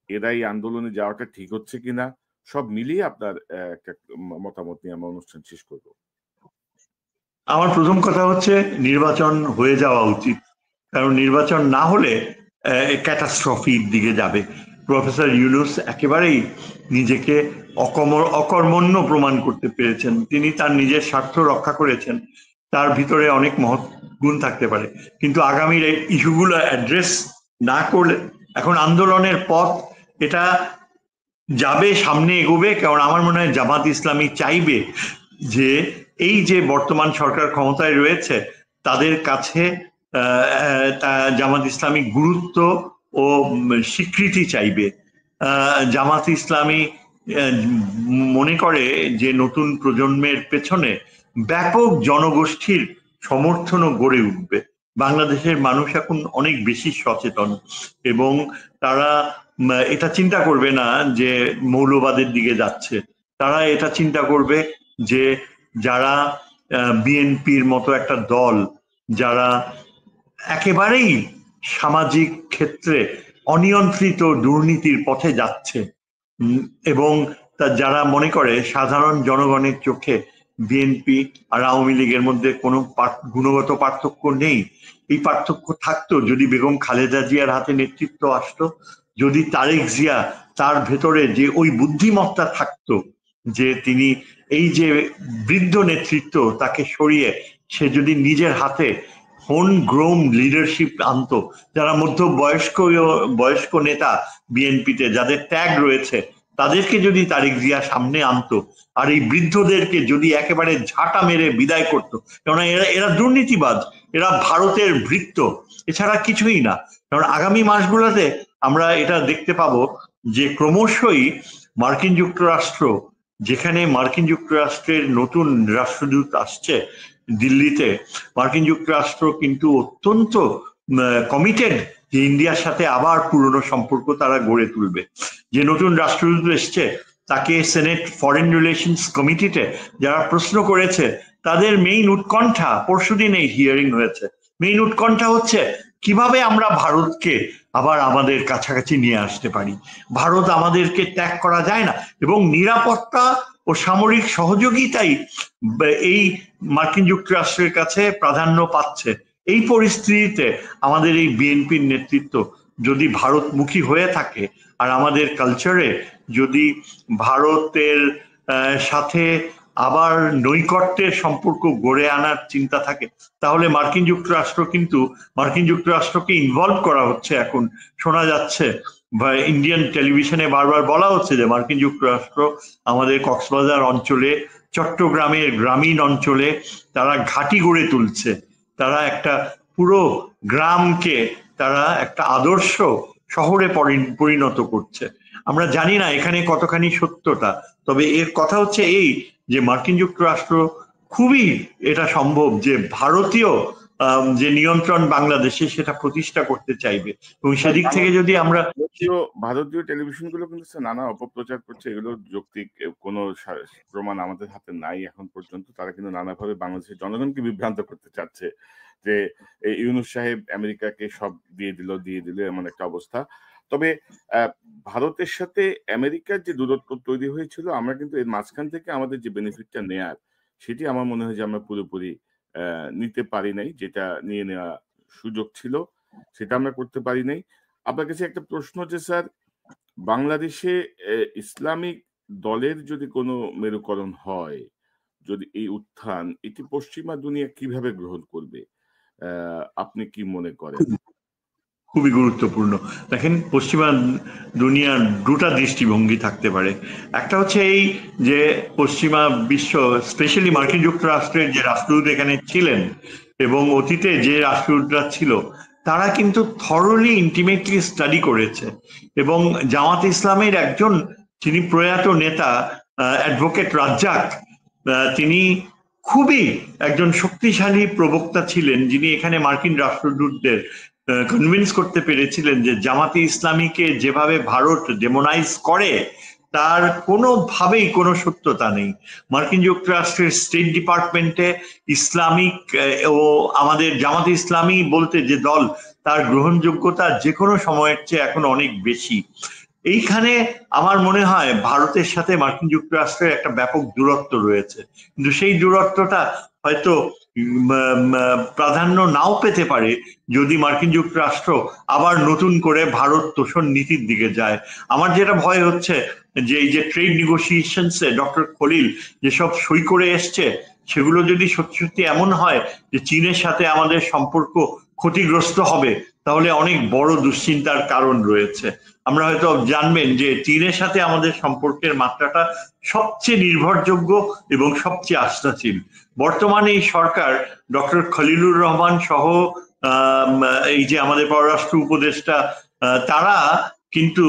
এরাই আন্দোলনে যাওয়াটা ঠিক হচ্ছে কিনা, সব মিলিয়ে আপনার একটা মতামত নিয়ে আমরা অনুষ্ঠান শেষ করবো। আমার প্রথম কথা হচ্ছে নির্বাচন হয়ে যাওয়া উচিত, কারণ নির্বাচন না হলে ক্যাটাস্ট্রফির দিকে যাবে। প্রফেসর ইউনূস একেবারেই নিজেকে অকর্মণ্য প্রমাণ করতে পেরেছেন। তিনি তার নিজের স্বার্থ রক্ষা করেছেন, তার ভিতরে অনেক মহৎ গুণ থাকতে পারে, কিন্তু আগামীর এই ইস্যুগুলো অ্যাড্রেস না করলে এখন আন্দোলনের পথ এটা যাবে, সামনে এগোবে। কারণ আমার মনে হয় জামাত ইসলামী চাইবে যে এই যে বর্তমান সরকার ক্ষমতায় রয়েছে তাদের কাছে জামাত ইসলামী গুরুত্ব ও স্বীকৃতি চাইবে। জামাত ইসলামী মনে করে যে নতুন প্রজন্মের পেছনে ব্যাপক জনগোষ্ঠীর সমর্থনও গড়ে উঠবে। বাংলাদেশের মানুষ এখন অনেক বেশি সচেতন এবং তারা এটা চিন্তা করবে না যে মৌলবাদের দিকে যাচ্ছে, তারা এটা চিন্তা করবে যে যারা বিএনপির মতো একটা দল, যারা একেবারেই সামাজিক ক্ষেত্রে অনিয়ন্ত্রিত দুর্নীতির পথে যাচ্ছে এবং যারা মনে করে সাধারণ জনগণের চোখে বিএনপি আর আওয়ামী লীগের মধ্যে কোনো গুণগত পার্থক্য নেই। এই পার্থক্য থাকতো যদি বেগম খালেদা জিয়ার হাতে নেতৃত্ব আসতো, যদি তারেক জিয়া তার ভেতরে যে ওই বুদ্ধিমত্তা থাকতো যে তিনি এই যে বৃদ্ধ নেতৃত্ব তাকে সরিয়ে সে যদি নিজের হাতে হোম গ্রোন লিডারশিপ আনতো, যারা মধ্য বয়স্ক নেতা বিএনপিতে যাদের ট্যাগ রয়েছে তাদেরকে যদি তারেক জিয়া সামনে আনতো আর এই বৃদ্ধদেরকে যদি একেবারে ঝাঁটা মেরে বিদায় করতো, কেননা এরা দুর্নীতিবাজ, এরা ভারতের ভৃত্য, এছাড়া কিছুই না। কারণ আগামী মাসগুলোতে আমরা এটা দেখতে পাবো যে ক্রমশই মার্কিন যুক্তরাষ্ট্র, যেখানে মার্কিন যুক্তরাষ্ট্রের নতুন রাষ্ট্রদূত আসছে দিল্লিতে, মার্কিন যুক্তরাষ্ট্র কিন্তু অত্যন্ত কমিটেড যে ইন্ডিয়ার সাথে আবার পুরনো সম্পর্ক তারা গড়ে তুলবে। যে নতুন রাষ্ট্রদূত এসছে তাকে সেনেট ফরেন রিলেশনস কমিটিতে যারা প্রশ্ন করেছে তাদের মেইন উৎকণ্ঠা, পরশুদিন এই হিয়ারিং হয়েছে, মেইন উৎকণ্ঠা হচ্ছে কিভাবে আমরা ভারতকে আবার আমাদের কাছাকাছি নিয়ে আসতে পারি। ভারত আমাদেরকে ত্যাগ করা যায় না এবং নিরাপত্তা ও সামরিক সহযোগিতাই এই মার্কিন যুক্তরাষ্ট্রের কাছে প্রাধান্য পাচ্ছে। এই পরিস্থিতিতে আমাদের এই বিএনপির নেতৃত্ব যদি ভারতমুখী হয়ে থাকে আর আমাদের কালচারে যদি ভারতের সাথে আবার নৈকট্যের সম্পর্ক গড়ে আনার চিন্তা থাকে, তাহলে মার্কিন যুক্তরাষ্ট্রকে ইনভলভ করা হচ্ছে। এখন শোনা যাচ্ছে বা ইন্ডিয়ান টেলিভিশনে বারবার বলা হচ্ছে যে মার্কিন যুক্তরাষ্ট্র আমাদের কক্সবাজার অঞ্চলে, চট্টগ্রামের গ্রামীণ অঞ্চলে তারা ঘাঁটি গড়ে তুলছে, তারা একটা পুরো গ্রামকে তারা একটা আদর্শ শহরে পরিণত করছে। আমরা জানি না এখানে কতখানি সত্যতা, তবে এর কথা হচ্ছে এই যে মার্কিন যুক্তরাষ্ট্র খুবই এটা সম্ভব যে ভারতীয় যে নিয়ন্ত্রণ বাংলাদেশে সেটা প্রতিষ্ঠা করতে চাইবে, এবং সেদিক থেকে যদি আমরা ভারতীয় টেলিভিশন গুলো কিন্তু নানা অপপ্রচার করছে, এগুলো যৌক্তিক কোনো প্রমাণ আমাদের হাতে নাই এখন পর্যন্ত। তারা কিন্তু নানাভাবে বাংলাদেশের জনগণকে বিভ্রান্ত করতে চাচ্ছে যে ইউনূস সাহেব আমেরিকাকে সব দিয়ে দিল এমন একটা অবস্থা। তবে ভারতের সাথে আমেরিকার যে দূরত্ব তৈরি হয়েছিল, আমরা কিন্তু এর মাঝখান থেকে আমাদের যে বেনিফিটটা নেয়ার, সেটি আমার মনে হয় যে আমরা পুরোপুরি নিতে পারি নাই। যেটা নিয়ে নেওয়া সুযোগ ছিল সেটা আমরা করতে পারি নাই। আপনার কাছে একটা প্রশ্ন যে স্যার, বাংলাদেশে ইসলামিক দলের যদি কোনো মেরুকরণ হয়, যদি এই উত্থান, এটি পশ্চিমা দুনিয়া কিভাবে গ্রহণ করবে আপনি কি মনে করেন? খুবই গুরুত্বপূর্ণ। দেখেন, পশ্চিমা দুনিয়ার দুটা দৃষ্টিভঙ্গি থাকতে পারে। একটা হচ্ছে এই যে পশ্চিমা বিশ্ব, স্পেশালি মার্কিন যুক্তরাষ্ট্রের যে রাষ্ট্রদূত এখানে ছিলেন এবং অতীতে যে রাষ্ট্রদূতরা ছিল, তারা কিন্তু থরলি ইন্টিমেটলি স্টাডি করেছে, এবং জামাত ইসলামের একজন যিনি প্রয়াত নেতা অ্যাডভোকেট রাজ্জাক, তিনি খুবই একজন শক্তিশালী প্রবক্তা ছিলেন, যিনি এখানে মার্কিন রাষ্ট্রদূতদের কনভিন্স করতে পেরেছিলেন যে জামাতে ইসলামীকে যেভাবে ভারত ডেমোনাইজ করে তার কোনোভাবেই কোনো সত্যতা নেই। মার্কিন যুক্তরাষ্ট্রের স্টেট ডিপার্টমেন্টে ইসলামিক ও আমাদের জামাতে ইসলামী বলতে যে দল, তার গ্রহণযোগ্যতা যে কোনো সময়ের চেয়ে এখন অনেক বেশি। এইখানে আমার মনে হয় ভারতের সাথে মার্কিন যুক্তরাষ্ট্রের একটা ব্যাপক দূরত্ব রয়েছে, কিন্তু সেই দূরত্বটা হয়তো প্রাধান্য নাও পেতে পারে যদি মার্কিন যুক্তরাষ্ট্র আবার নতুন করে ভারত তোষণ নীতির দিকে যায়। আমার যেটা ভয় হচ্ছে যে এই যে ট্রেড নেগোসিয়েশনসে ডক্টর খলিল যেসব সই করে এসছে, সেগুলো যদি সত্যি সত্যি এমন হয় যে চীনের সাথে আমাদের সম্পর্ক ক্ষতিগ্রস্ত হবে, তাহলে অনেক বড় দুশ্চিন্তার কারণ রয়েছে। আমরা হয়তো জানবেন যে চীনের সাথে আমাদের সম্পর্কের মাত্রাটা সবচেয়ে নির্ভরযোগ্য এবং সবচেয়ে আস্থাশীল। বর্তমানে এই সরকার ডক্টর খলিলুর রহমান সহ এই যে আমাদের পররাষ্ট্র উপদেষ্টা, তারা কিন্তু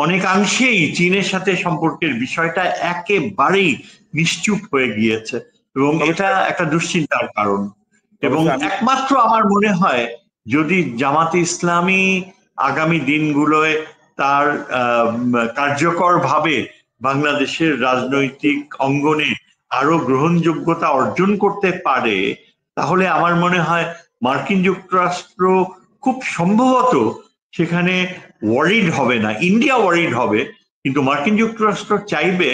অনেকাংশেই চীনের সাথে সম্পর্কের বিষয়টা একেবারেই নিশ্চুপ হয়ে গিয়েছে, এবং এটা একটা দুশ্চিন্তার কারণ। এবং একমাত্র আমার মনে হয় যদি জামাতে ইসলামী আগামী দিনগুলোয় তার কার্যকরভাবে বাংলাদেশের রাজনৈতিক অঙ্গনে আরো গ্রহণযোগ্যতা অর্জন করতে পারে, তাহলে আমার মনে হয় মার্কিন যুক্তরাষ্ট্র খুব সম্ভবত সেখানে ওয়ারিড হবে না। ইন্ডিয়া ওয়ারিড হবে, কিন্তু মার্কিন যুক্তরাষ্ট্র চাইবে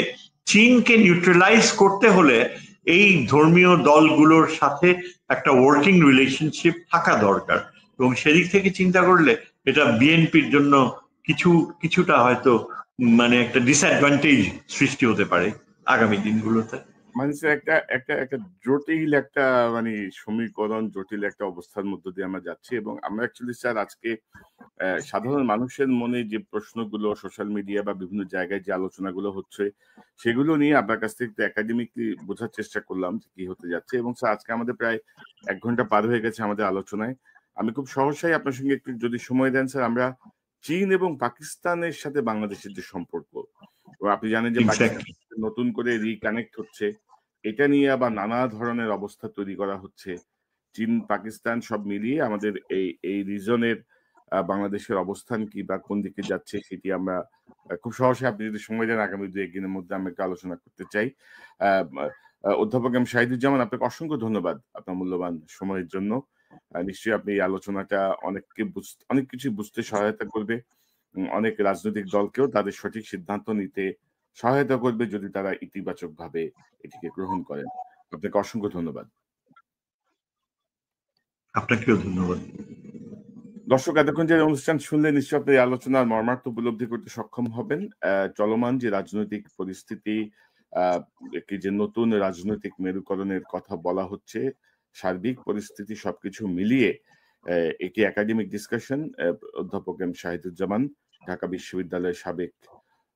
চীনকে নিউট্রালাইজ করতে হলে এই ধর্মীয় দলগুলোর সাথে একটা ওয়ার্কিং রিলেশনশিপ থাকা দরকার, এবং সেদিক থেকে চিন্তা করলে এটা বিএনপির জন্য কিছুটা হয়তো মানে একটা ডিসঅ্যাডভান্টেজ সৃষ্টি হতে পারে আগামী দিনগুলোতে। মানে একটা একটা একটা জটিল একটা মানে সমীকরণ, জটিল একটা অবস্থার মধ্য দিয়ে আমরা যাচ্ছি। এবং আমরা অ্যাকচুয়ালি স্যার আজকে সাধারণ মানুষের মনে যে প্রশ্নগুলো সোশ্যাল মিডিয়া বা বিভিন্ন জায়গায় যে আলোচনাগুলো হচ্ছে, সেগুলো নিয়ে আপনার কাছ থেকে একাডেমিকলি বোঝার চেষ্টা করলাম যে কি হতে যাচ্ছে। এবং স্যার আজকে আমাদের প্রায় 1 ঘন্টা পার হয়ে গেছে আমাদের আলোচনায়। আমি খুব সহসাই আপনার সঙ্গে একটু যদি সময় দেন স্যার, আমরা চীন এবং পাকিস্তানের সাথে বাংলাদেশের যে সম্পর্ক, আপনি জানেন যে পাকিস্তান নতুন করে রিকানেক্ট হচ্ছে, এটা নিয়ে আবার নানা ধরনের অবস্থা তৈরি করা হচ্ছে। চীন পাকিস্তান সব মিলিয়ে আমাদের এই রিজনের বাংলাদেশের অবস্থান কি বা কোন দিকে যাচ্ছে, সেটি আমরা খুব সহজে, আপনি যদি সময় দেন আগামী 2-1 দিনের মধ্যে আমরা একটু আলোচনা করতে চাই। অধ্যাপক এম শাহিদুজ্জামান, আপনাকে অসংখ্য ধন্যবাদ আপনার মূল্যবান সময়ের জন্য। নিশ্চয়ই আপনি এই আলোচনাটা অনেক কিছু বুঝতে সহায়তা করবে, অনেক রাজনৈতিক দলকেও তাদের সঠিক সিদ্ধান্ত নিতে সহায়তা করবে যদি তারা ইতিবাচকভাবে এটিকে গ্রহণ করেন। আপনাকে অসংখ্য ধন্যবাদ। আপনাকেও ধন্যবাদ। দর্শক, এতক্ষণ যে অনুষ্ঠান শুনলে নিশ্চয়ই আপনি আলোচনার মর্মার্থ উপলব্ধি করতে সক্ষম হবেন। চলমান যে রাজনৈতিক পরিস্থিতি, কি যে নতুন রাজনৈতিক মেরুকরণের কথা বলা হচ্ছে, সার্বিক পরিস্থিতি সবকিছু মিলিয়ে একটি একাডেমিক ডিসকাশন অধ্যাপক এম শাহিদুজ্জামান, ঢাকা বিশ্ববিদ্যালয়ের সাবেক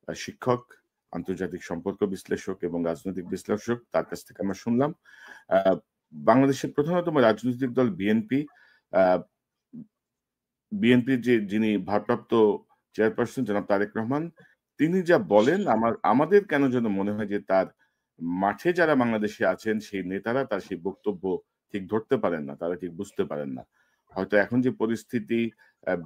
শিক্ষক, আন্তর্জাতিক সম্পর্ক বিশ্লেষক এবং রাজনৈতিক বিশ্লেষক, তার কাছ থেকে আমরা শুনলাম বাংলাদেশের প্রধানতম রাজনৈতিক দল বিএনপির যিনি ভারপ্রাপ্ত চেয়ারপারসন জনাব তারেক রহমান, তিনি যা বলেন আমাদের কেন যেন মনে হয় যে তার মাঠে যারা বাংলাদেশে আছেন সেই নেতারা তার সেই বক্তব্য ঠিক ধরতে পারেন না, তারা ঠিক বুঝতে পারেন না। হয়তো এখন যে পরিস্থিতি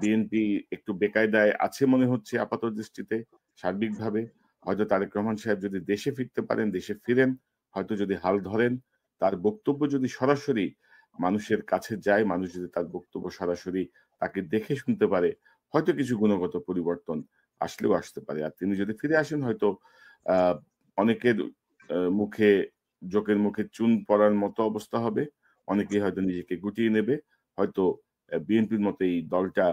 বিএনপি একটু বেকায়দায় আছে মনে হচ্ছে আপাত দৃষ্টিতে সার্বিকভাবে। হয়তো তারেক রহমান সাহেব যদি দেশে ফিরতে পারেন, দেশে ফিরেন, হয়তো যদি হাল ধরেন, তার বক্তব্য যদি সরাসরি মানুষের কাছে যায়, মানুষ যদি তার বক্তব্য সরাসরি তাকে দেখে শুনতে পারে, হয়তো কিছু গুণগত পরিবর্তন আসলেও আসতে পারে। আর তিনি যদি ফিরে আসেন হয়তো আ অনেকের মুখে জোকের মুখে চুন পড়ার মতো অবস্থা হবে। অনেকেই হয়তো নিজেকে গুটিয়ে নেবে। হয়তো বিএনপির মতো এই দলটা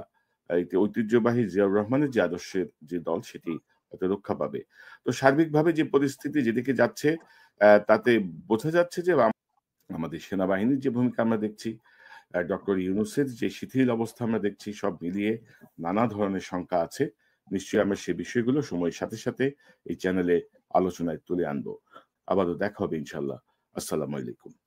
এই যে ঐতিহ্যবাহী জিয়াউর রহমানের যে আদর্শের যে দল সেটি হয়তো রক্ষা পাবে। তো সার্বিকভাবে যে পরিস্থিতি যেদিকে যাচ্ছে তাতে বোঝা যাচ্ছে যে আমাদের সেনাবাহিনীর যে ভূমিকা আমরা দেখছি, ডক্টর ইউনূসের যে শিথিল অবস্থা আমরা দেখছি, সব মিলিয়ে নানা ধরনের শঙ্কা আছে। নিশ্চয়ই আমরা সে বিষয়গুলো সময়ের সাথে, সাথে এই চ্যানেলে আলোচনায় তুলে আনবো। আবারও দেখা হবে ইনশাআল্লাহ। আসসালামু আলাইকুম।